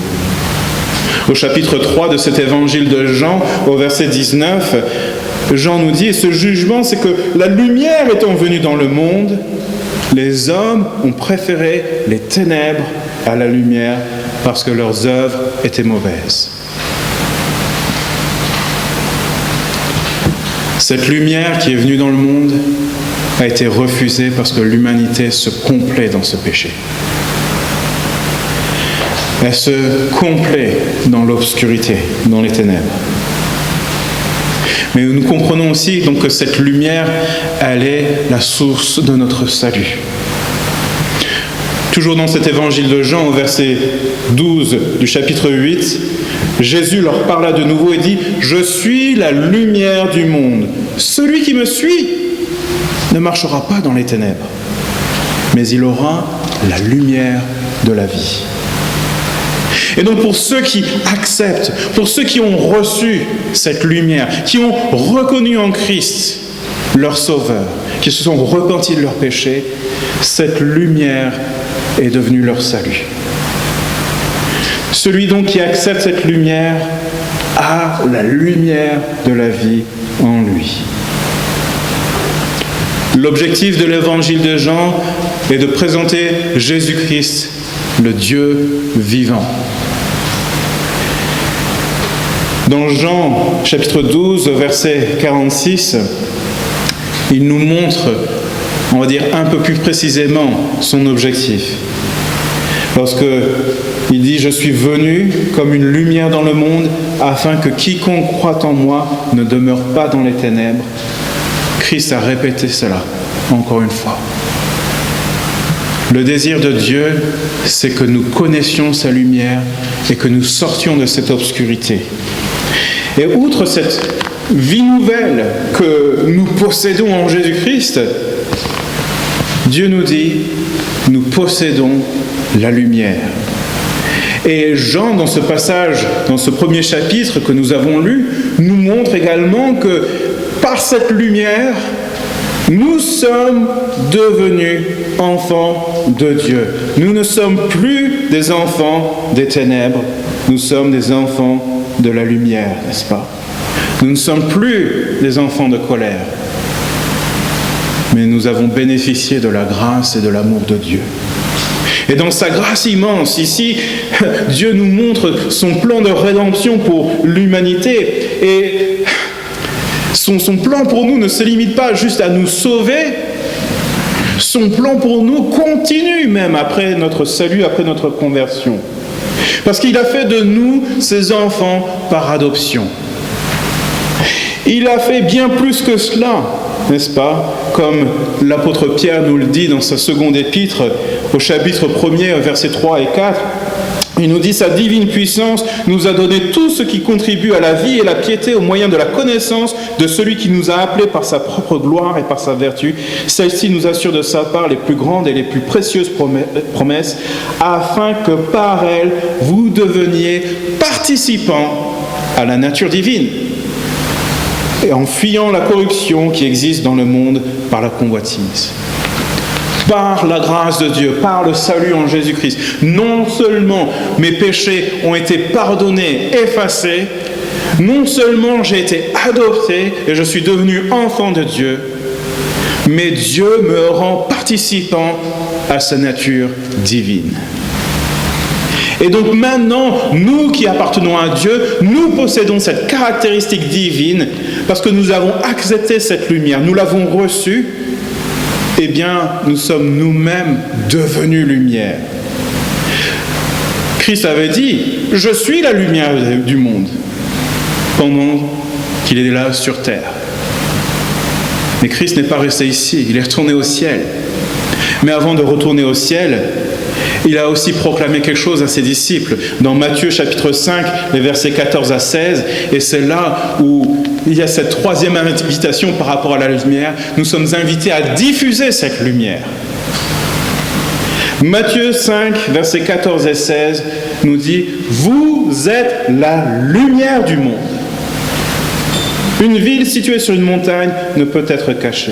Au chapitre 3 de cet évangile de Jean, au verset 19, Jean nous dit, et ce jugement, c'est que la lumière étant venue dans le monde, les hommes ont préféré les ténèbres à la lumière parce que leurs œuvres étaient mauvaises. Cette lumière qui est venue dans le monde a été refusée parce que l'humanité se complaît dans ce péché. Elle se complaît dans l'obscurité, dans les ténèbres. Mais nous comprenons aussi donc que cette lumière, elle est la source de notre salut. Toujours dans cet évangile de Jean, au verset 12 du chapitre 8, Jésus leur parla de nouveau et dit « Je suis la lumière du monde. Celui qui me suit ne marchera pas dans les ténèbres, mais il aura la lumière de la vie. » Et donc pour ceux qui acceptent, pour ceux qui ont reçu cette lumière, qui ont reconnu en Christ leur Sauveur, qui se sont repentis de leurs péchés, cette lumière est devenue leur salut. Celui donc qui accepte cette lumière a la lumière de la vie en lui. L'objectif de l'évangile de Jean est de présenter Jésus-Christ, le Dieu vivant. Dans Jean chapitre 12, verset 46, il nous montre on va dire un peu plus précisément son objectif. Lorsque il dit « Je suis venu comme une lumière dans le monde, afin que quiconque croit en moi ne demeure pas dans les ténèbres. » Christ a répété cela encore une fois. Le désir de Dieu, c'est que nous connaissions sa lumière et que nous sortions de cette obscurité. Et outre cette vie nouvelle que nous possédons en Jésus-Christ, Dieu nous dit, nous possédons la lumière. Et Jean, dans ce passage, dans ce premier chapitre que nous avons lu, nous montre également que par cette lumière, nous sommes devenus enfants de Dieu. Nous ne sommes plus des enfants des ténèbres, nous sommes des enfants de la lumière, n'est-ce pas? Nous ne sommes plus des enfants de colère, mais nous avons bénéficié de la grâce et de l'amour de Dieu. Et dans sa grâce immense, ici, Dieu nous montre son plan de rédemption pour l'humanité. Et son plan pour nous ne se limite pas juste à nous sauver. Son plan pour nous continue même après notre salut, après notre conversion. Parce qu'il a fait de nous ses enfants par adoption. Il a fait bien plus que cela, n'est-ce pas? Comme l'apôtre Pierre nous le dit dans sa seconde épître, au chapitre 1er, versets 3 et 4, il nous dit « Sa divine puissance nous a donné tout ce qui contribue à la vie et la piété au moyen de la connaissance de celui qui nous a appelés par sa propre gloire et par sa vertu. Celle-ci nous assure de sa part les plus grandes et les plus précieuses promesses, afin que par elle, vous deveniez participants à la nature divine, et en fuyant la corruption qui existe dans le monde par la convoitise. » Par la grâce de Dieu, par le salut en Jésus-Christ, non seulement mes péchés ont été pardonnés, effacés, non seulement j'ai été adopté et je suis devenu enfant de Dieu, mais Dieu me rend participant à sa nature divine. Et donc maintenant, nous qui appartenons à Dieu, nous possédons cette caractéristique divine parce que nous avons accepté cette lumière, nous l'avons reçue. Eh bien, nous sommes nous-mêmes devenus lumière. Christ avait dit, « Je suis la lumière du monde » pendant qu'il est là sur terre. Mais Christ n'est pas resté ici, il est retourné au ciel. Mais avant de retourner au ciel, il a aussi proclamé quelque chose à ses disciples. Dans Matthieu chapitre 5, les versets 14 à 16, et c'est là où il y a cette troisième invitation par rapport à la lumière. Nous sommes invités à diffuser cette lumière. Matthieu 5, versets 14 et 16 nous dit « Vous êtes la lumière du monde. Une ville située sur une montagne ne peut être cachée.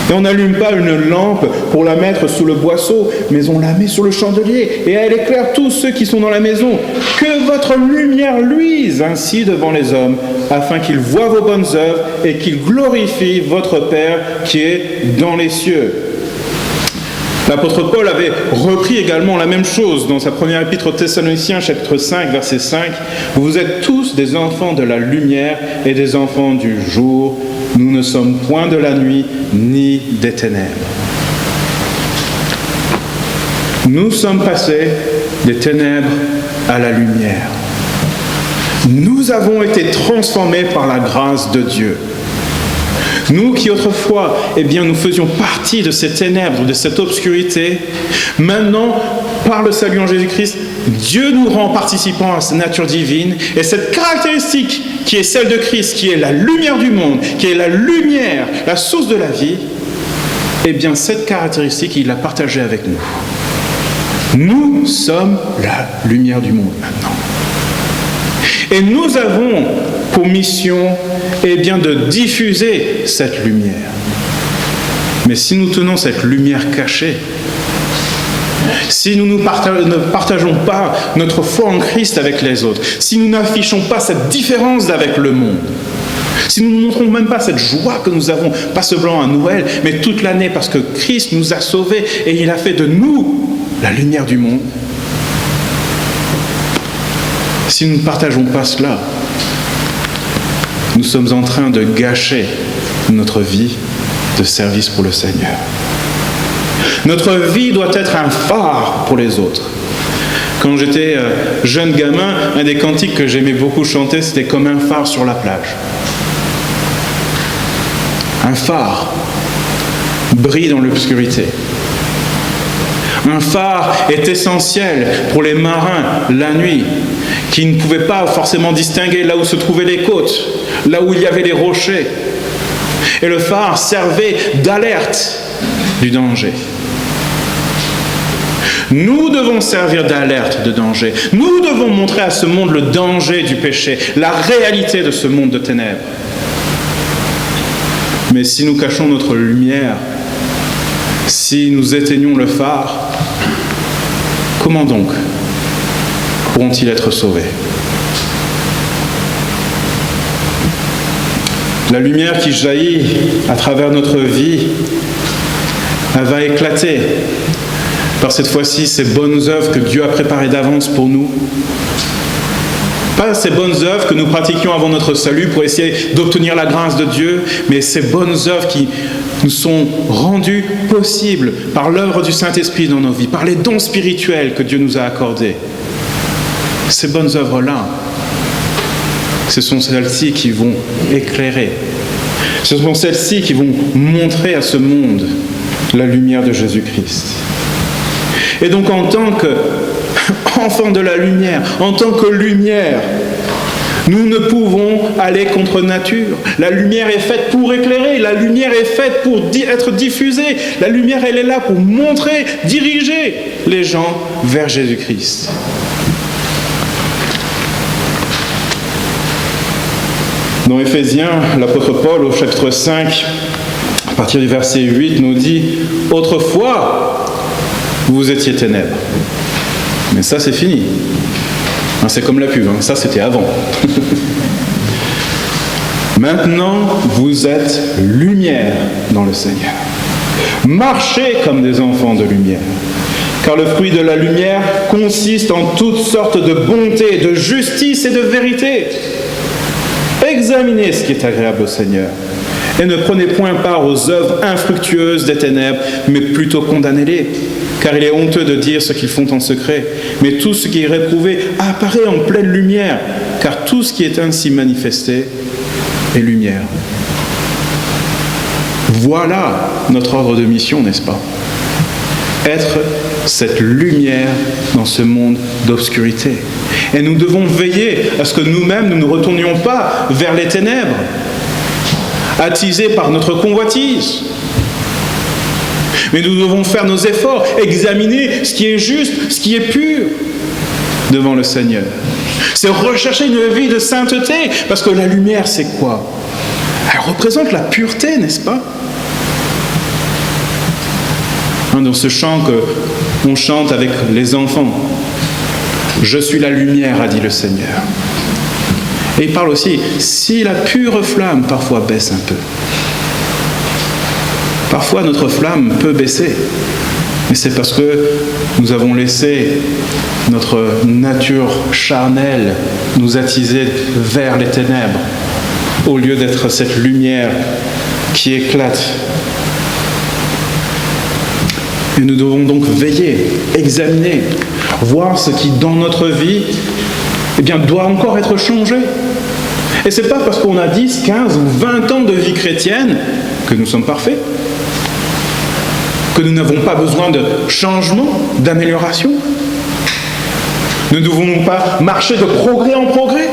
Et on n'allume pas une lampe pour la mettre sous le boisseau, mais on la met sur le chandelier, et elle éclaire tous ceux qui sont dans la maison. Que votre lumière luise ainsi devant les hommes, afin qu'ils voient vos bonnes œuvres et qu'ils glorifient votre Père qui est dans les cieux. » L'apôtre Paul avait repris également la même chose dans sa première épître aux Thessaloniciens, chapitre 5, verset 5. « Vous êtes tous des enfants de la lumière et des enfants du jour. Nous ne sommes point de la nuit ni des ténèbres. » Nous sommes passés des ténèbres à la lumière. Nous avons été transformés par la grâce de Dieu. Nous qui autrefois, nous faisions partie de ces ténèbres, de cette obscurité, maintenant, par le salut en Jésus-Christ, Dieu nous rend participants à sa nature divine, et cette caractéristique qui est celle de Christ, qui est la lumière du monde, qui est la lumière, la source de la vie, cette caractéristique, il l'a partagée avec nous. Nous sommes la lumière du monde maintenant. Et nous avons pour mission de diffuser cette lumière. Mais si nous tenons cette lumière cachée, si nous ne partageons pas notre foi en Christ avec les autres, si nous n'affichons pas cette différence avec le monde, si nous ne montrons même pas cette joie que nous avons, pas seulement à Noël, mais toute l'année, parce que Christ nous a sauvés et il a fait de nous la lumière du monde, si nous ne partageons pas cela, nous sommes en train de gâcher notre vie de service pour le Seigneur. Notre vie doit être un phare pour les autres. Quand j'étais jeune gamin, un des cantiques que j'aimais beaucoup chanter, c'était « Comme un phare sur la plage ». Un phare brille dans l'obscurité. Un phare est essentiel pour les marins la nuit, qui ne pouvaient pas forcément distinguer là où se trouvaient les côtes, là où il y avait les rochers. Et le phare servait d'alerte du danger. Nous devons servir d'alerte de danger. Nous devons montrer à ce monde le danger du péché, la réalité de ce monde de ténèbres. Mais si nous cachons notre lumière, si nous éteignons le phare, comment donc pourront-ils être sauvés? La lumière qui jaillit à travers notre vie, elle va éclater par cette fois-ci ces bonnes œuvres que Dieu a préparées d'avance pour nous. Pas ces bonnes œuvres que nous pratiquions avant notre salut pour essayer d'obtenir la grâce de Dieu, mais ces bonnes œuvres qui nous sont rendues possibles par l'œuvre du Saint-Esprit dans nos vies, par les dons spirituels que Dieu nous a accordés. Ces bonnes œuvres-là, ce sont celles-ci qui vont éclairer. Ce sont celles-ci qui vont montrer à ce monde la lumière de Jésus-Christ. Et donc en tant qu'enfants de la lumière, en tant que lumière, nous ne pouvons aller contre nature. La lumière est faite pour éclairer, la lumière est faite pour être diffusée. La lumière, elle est là pour montrer, diriger les gens vers Jésus-Christ. Dans Éphésiens, l'apôtre Paul, au chapitre 5, à partir du verset 8, nous dit « Autrefois, vous étiez ténèbres. » Mais ça, c'est fini. C'est comme la pub, ça, c'était avant. Maintenant, vous êtes lumière dans le Seigneur. Marchez comme des enfants de lumière. Car le fruit de la lumière consiste en toutes sortes de bonté, de justice et de vérité. Examinez ce qui est agréable au Seigneur. Et ne prenez point part aux œuvres infructueuses des ténèbres, mais plutôt condamnez-les. Car il est honteux de dire ce qu'ils font en secret. Mais tout ce qui est réprouvé apparaît en pleine lumière, car tout ce qui est ainsi manifesté est lumière. Voilà notre ordre de mission, n'est-ce pas? Être cette lumière dans ce monde d'obscurité. Et nous devons veiller à ce que nous-mêmes, nous ne retournions pas vers les ténèbres, attisés par notre convoitise. Mais nous devons faire nos efforts, examiner ce qui est juste, ce qui est pur devant le Seigneur. C'est rechercher une vie de sainteté, parce que la lumière, c'est quoi? Elle représente la pureté, n'est-ce pas? Dans ce chant qu'on chante avec les enfants, « Je suis la lumière, a dit le Seigneur ». Et il parle aussi, si la pure flamme parfois baisse un peu. Parfois notre flamme peut baisser, mais c'est parce que nous avons laissé notre nature charnelle nous attiser vers les ténèbres, au lieu d'être cette lumière qui éclate. Et nous devons donc veiller, examiner, voir ce qui dans notre vie doit encore être changé. Et ce n'est pas parce qu'on a 10, 15 ou 20 ans de vie chrétienne que nous sommes parfaits, que nous n'avons pas besoin de changement, d'amélioration. Ne devons-nous pas marcher de progrès en progrès?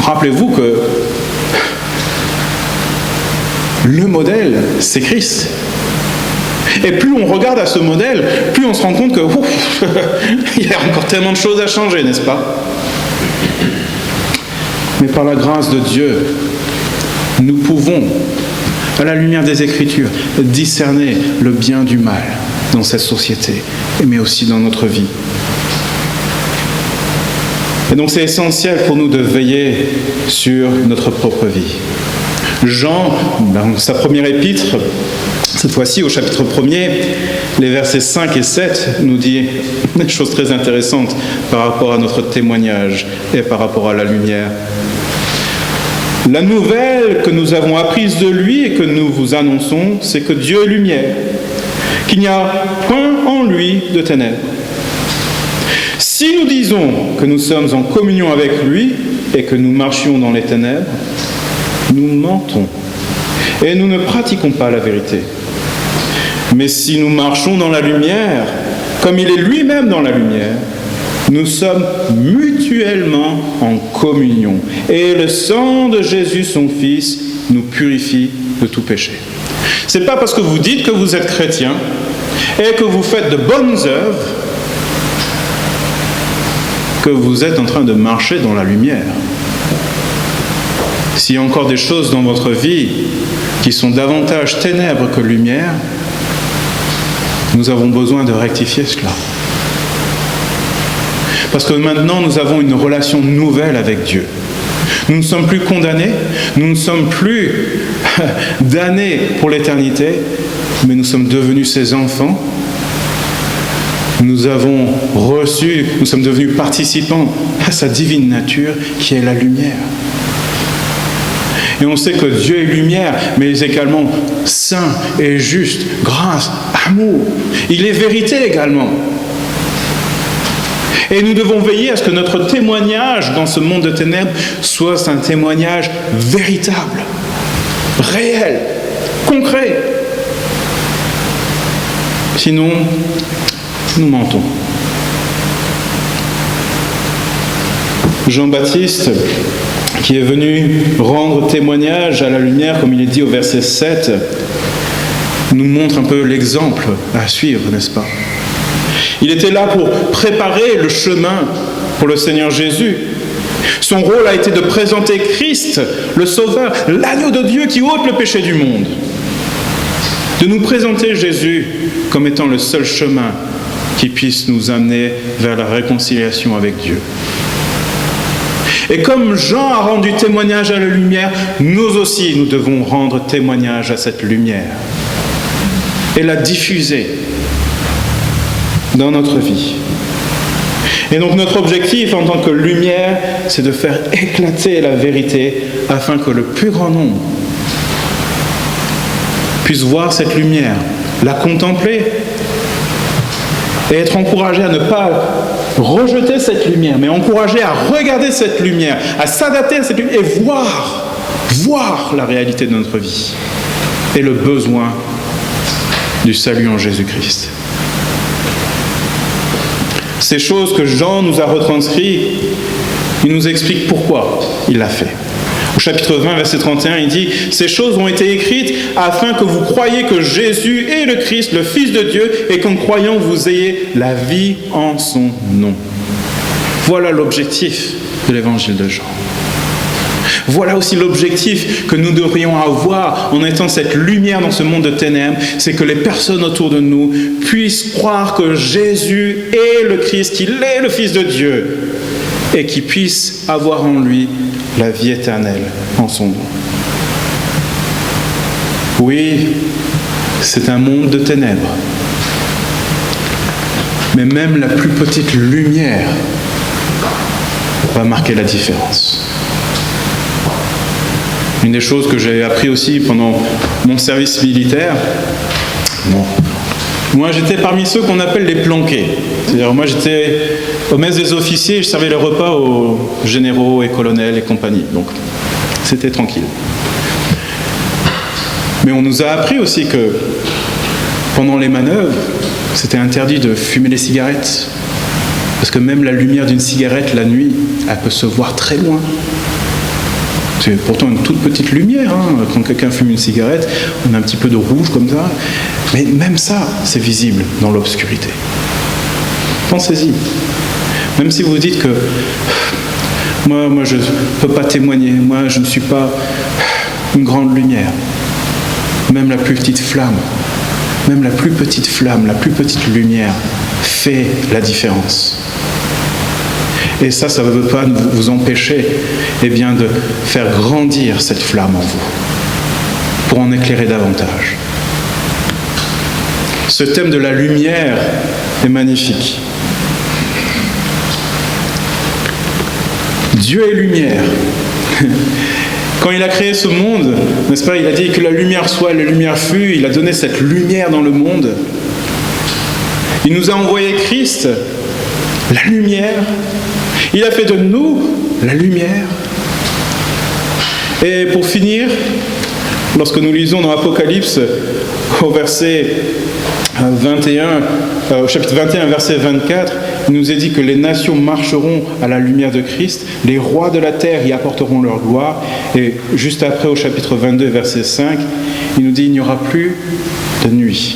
Rappelez-vous que le modèle, c'est Christ. Et plus on regarde à ce modèle, plus on se rend compte que il y a encore tellement de choses à changer, n'est-ce pas? Mais par la grâce de Dieu, nous pouvons, à la lumière des Écritures, discerner le bien du mal dans cette société, mais aussi dans notre vie. Et donc c'est essentiel pour nous de veiller sur notre propre vie. Jean, dans sa première épître, cette fois-ci au chapitre 1er, les versets 5 et 7 nous dit des choses très intéressantes par rapport à notre témoignage et par rapport à la lumière. La nouvelle que nous avons apprise de lui et que nous vous annonçons, c'est que Dieu est lumière, qu'il n'y a point en lui de ténèbres. Si nous disons que nous sommes en communion avec lui et que nous marchions dans les ténèbres, nous mentons et nous ne pratiquons pas la vérité. Mais si nous marchons dans la lumière, comme il est lui-même dans la lumière, nous sommes mutuellement en communion. Et le sang de Jésus, son Fils, nous purifie de tout péché. Ce n'est pas parce que vous dites que vous êtes chrétien et que vous faites de bonnes œuvres que vous êtes en train de marcher dans la lumière. S'il y a encore des choses dans votre vie qui sont davantage ténèbres que lumière, nous avons besoin de rectifier cela. Parce que maintenant, nous avons une relation nouvelle avec Dieu. Nous ne sommes plus condamnés, nous ne sommes plus damnés pour l'éternité, mais nous sommes devenus ses enfants. Nous sommes devenus participants à sa divine nature qui est la lumière. Et on sait que Dieu est lumière, mais il est également saint et juste, grâce, amour. Il est vérité également. Et nous devons veiller à ce que notre témoignage dans ce monde de ténèbres soit un témoignage véritable, réel, concret. Sinon, nous mentons. Jean-Baptiste, qui est venu rendre témoignage à la lumière, comme il est dit au verset 7, nous montre un peu l'exemple à suivre, n'est-ce pas? Il était là pour préparer le chemin pour le Seigneur Jésus. Son rôle a été de présenter Christ, le Sauveur, l'agneau de Dieu qui ôte le péché du monde. De nous présenter Jésus comme étant le seul chemin qui puisse nous amener vers la réconciliation avec Dieu. Et comme Jean a rendu témoignage à la lumière, nous aussi, nous devons rendre témoignage à cette lumière et la diffuser dans notre vie. Et donc notre objectif en tant que lumière, c'est de faire éclater la vérité afin que le plus grand nombre puisse voir cette lumière, la contempler et être encouragé à ne pas rejeter cette lumière, mais encouragé à regarder cette lumière, à s'adapter à cette lumière et voir la réalité de notre vie et le besoin du salut en Jésus-Christ. Ces choses que Jean nous a retranscrites, il nous explique pourquoi il l'a fait. Au chapitre 20, verset 31, il dit « Ces choses ont été écrites afin que vous croyiez que Jésus est le Christ, le Fils de Dieu, et qu'en croyant, vous ayez la vie en son nom. » Voilà l'objectif de l'évangile de Jean. Voilà aussi l'objectif que nous devrions avoir en étant cette lumière dans ce monde de ténèbres, c'est que les personnes autour de nous puissent croire que Jésus est le Christ, qu'il est le Fils de Dieu, et qu'ils puissent avoir en lui la vie éternelle en son nom. Oui, c'est un monde de ténèbres, mais même la plus petite lumière va marquer la différence. Une des choses que j'ai appris aussi pendant mon service militaire, moi j'étais parmi ceux qu'on appelle les planqués. C'est-à-dire moi j'étais au mess des officiers et je servais les repas aux généraux et colonels et compagnie. Donc c'était tranquille. Mais on nous a appris aussi que pendant les manœuvres, c'était interdit de fumer les cigarettes. Parce que même la lumière d'une cigarette la nuit, elle peut se voir très loin. C'est pourtant une toute petite lumière. Quand quelqu'un fume une cigarette, on a un petit peu de rouge comme ça. Mais même ça, c'est visible dans l'obscurité. Pensez-y. Même si vous dites que moi je ne peux pas témoigner, moi je ne suis pas une grande lumière. Même la plus petite flamme, même la plus petite flamme, la plus petite lumière fait la différence. Et ça ne veut pas vous empêcher de faire grandir cette flamme en vous, pour en éclairer davantage. Ce thème de la lumière est magnifique. Dieu est lumière. Quand il a créé ce monde, n'est-ce pas, il a dit que la lumière soit, la lumière fut, il a donné cette lumière dans le monde. Il nous a envoyé Christ, la lumière. Il a fait de nous la lumière. Et pour finir, lorsque nous lisons dans Apocalypse, au verset 21, au chapitre 21, verset 24, il nous est dit que les nations marcheront à la lumière de Christ, les rois de la terre y apporteront leur gloire. Et juste après, au chapitre 22, verset 5, il nous dit il n'y aura plus de nuit.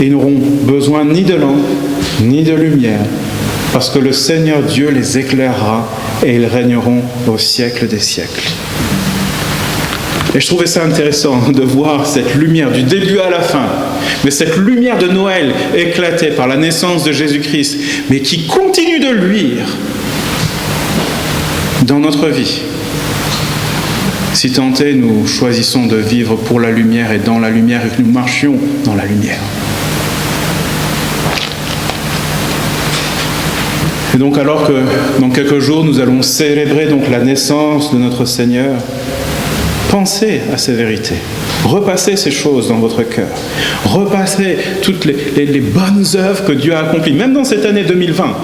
Et ils n'auront besoin ni de lampe, ni de lumière, parce que le Seigneur Dieu les éclairera et ils régneront au siècle des siècles. Et je trouvais ça intéressant de voir cette lumière du début à la fin, mais cette lumière de Noël éclatée par la naissance de Jésus-Christ, mais qui continue de luire dans notre vie. Si tant est, nous choisissons de vivre pour la lumière et dans la lumière et que nous marchions dans la lumière. Et donc alors que dans quelques jours nous allons célébrer donc la naissance de notre Seigneur, pensez à ces vérités, repassez ces choses dans votre cœur, repassez toutes les bonnes œuvres que Dieu a accomplies, même dans cette année 2020.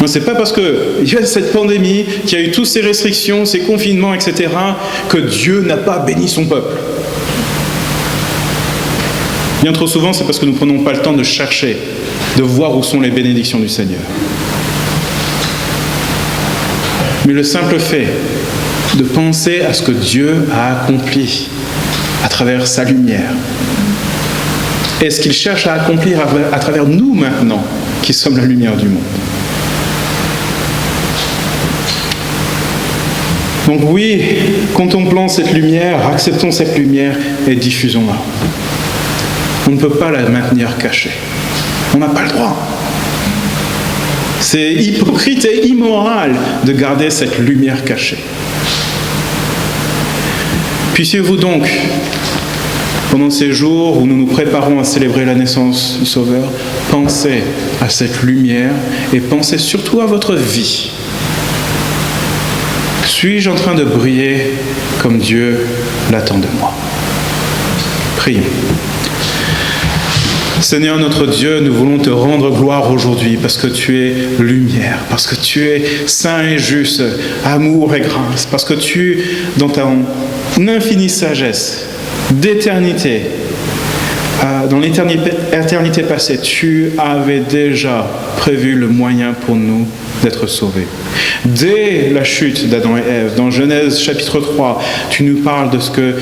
Ce n'est pas parce qu'il y a cette pandémie, qu'il y a eu toutes ces restrictions, ces confinements, etc., que Dieu n'a pas béni son peuple. Bien trop souvent, c'est parce que nous ne prenons pas le temps de chercher, de voir où sont les bénédictions du Seigneur. Mais le simple fait de penser à ce que Dieu a accompli à travers sa lumière et ce qu'il cherche à accomplir à travers nous maintenant, qui sommes la lumière du monde. Donc oui, contemplons cette lumière, acceptons cette lumière et diffusons-la. On ne peut pas la maintenir cachée. On n'a pas le droit. C'est hypocrite et immoral de garder cette lumière cachée. Puissiez-vous donc, pendant ces jours où nous nous préparons à célébrer la naissance du Sauveur, penser à cette lumière et pensez surtout à votre vie. Suis-je en train de briller comme Dieu l'attend de moi? Prions. Seigneur notre Dieu, nous voulons te rendre gloire aujourd'hui parce que tu es lumière, parce que tu es saint et juste, amour et grâce, parce que tu, dans ta infinie sagesse, d'éternité, dans l'éternité passée, tu avais déjà prévu le moyen pour nous d'être sauvés. Dès la chute d'Adam et Ève, dans Genèse chapitre 3, tu nous parles de ce que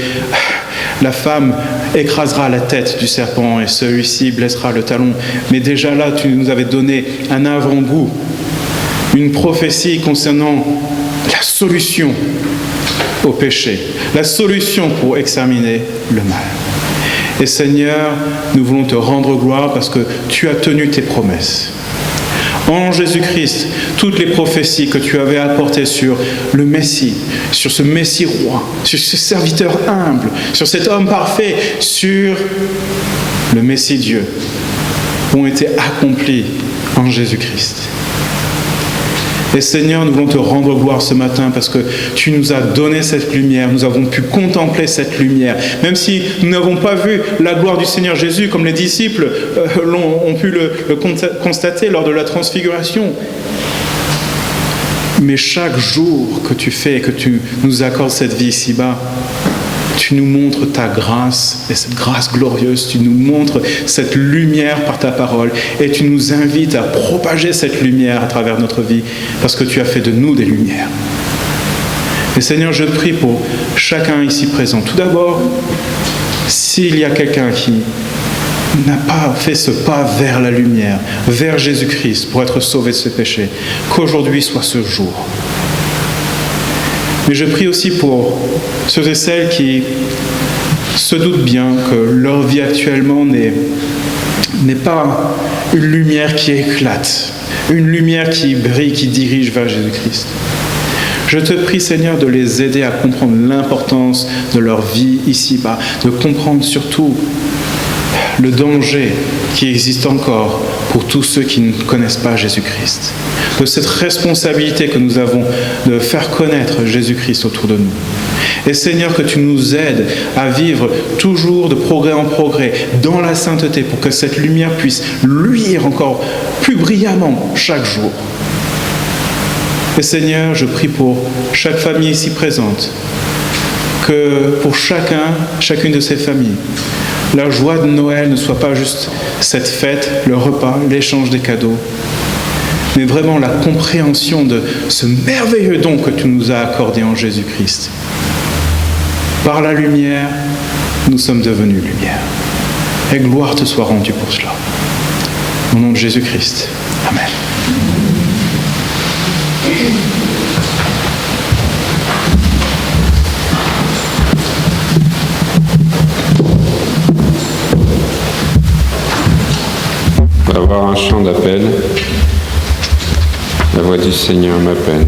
la femme écrasera la tête du serpent et celui-ci blessera le talon. Mais déjà là, tu nous avais donné un avant-goût, une prophétie concernant la solution au péché, la solution pour exterminer le mal. Et Seigneur, nous voulons te rendre gloire parce que tu as tenu tes promesses. En Jésus-Christ, toutes les prophéties que tu avais apportées sur le Messie, sur ce Messie roi, sur ce serviteur humble, sur cet homme parfait, sur le Messie Dieu, ont été accomplies en Jésus-Christ. Et Seigneur, nous voulons te rendre gloire ce matin parce que tu nous as donné cette lumière, nous avons pu contempler cette lumière. Même si nous n'avons pas vu la gloire du Seigneur Jésus comme les disciples ont pu le constater lors de la transfiguration. Mais chaque jour que tu fais et que tu nous accordes cette vie ici-bas, tu nous montres ta grâce, et cette grâce glorieuse, tu nous montres cette lumière par ta parole, et tu nous invites à propager cette lumière à travers notre vie, parce que tu as fait de nous des lumières. Et Seigneur, je prie pour chacun ici présent. Tout d'abord, s'il y a quelqu'un qui n'a pas fait ce pas vers la lumière, vers Jésus-Christ, pour être sauvé de ses péchés, qu'aujourd'hui soit ce jour. Mais je prie aussi pour ceux et celles qui se doutent bien que leur vie actuellement n'est pas une lumière qui éclate, une lumière qui brille, qui dirige vers Jésus-Christ. Je te prie, Seigneur, de les aider à comprendre l'importance de leur vie ici-bas, de comprendre surtout le danger qui existe encore pour tous ceux qui ne connaissent pas Jésus-Christ, de cette responsabilité que nous avons de faire connaître Jésus-Christ autour de nous. Et Seigneur, que tu nous aides à vivre toujours de progrès en progrès dans la sainteté pour que cette lumière puisse luire encore plus brillamment chaque jour. Et Seigneur, je prie pour chaque famille ici présente, que pour chacune de ces familles, la joie de Noël ne soit pas juste cette fête, le repas, l'échange des cadeaux, mais vraiment la compréhension de ce merveilleux don que tu nous as accordé en Jésus-Christ. Par la lumière, nous sommes devenus lumière. Et gloire te soit rendue pour cela. Au nom de Jésus-Christ. Amen. On va avoir un chant d'appel. La voix du Seigneur m'appelle.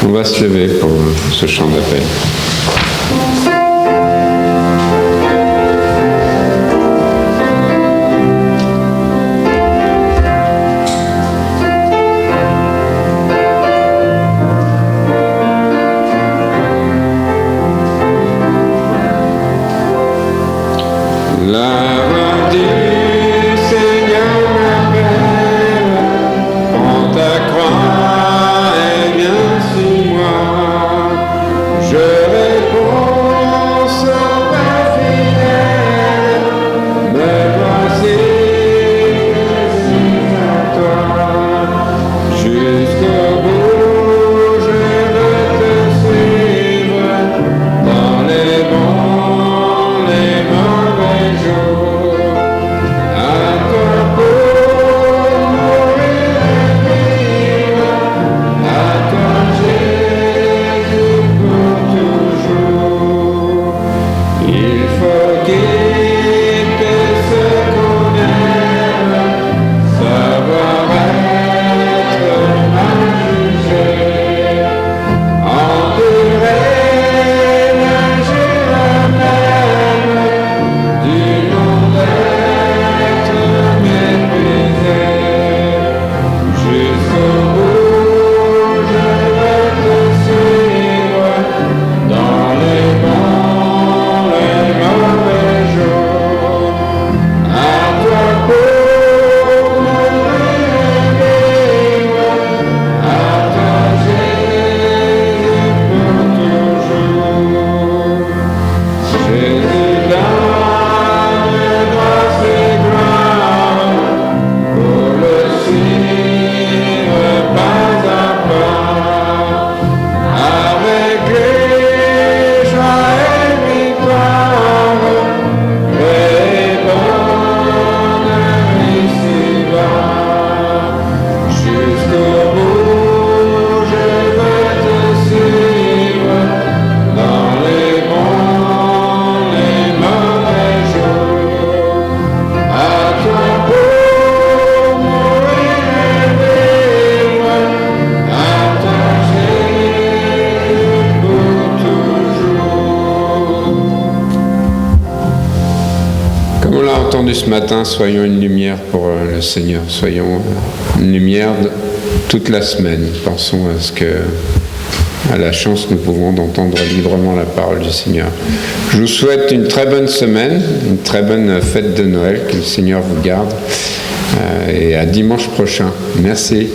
On va se lever pour ce chant d'appel. Ce matin, soyons une lumière pour le Seigneur, soyons une lumière toute la semaine. Pensons à la chance que nous pouvons d'entendre librement la parole du Seigneur. Je vous souhaite une très bonne semaine, une très bonne fête de Noël, que le Seigneur vous garde, et à dimanche prochain. Merci.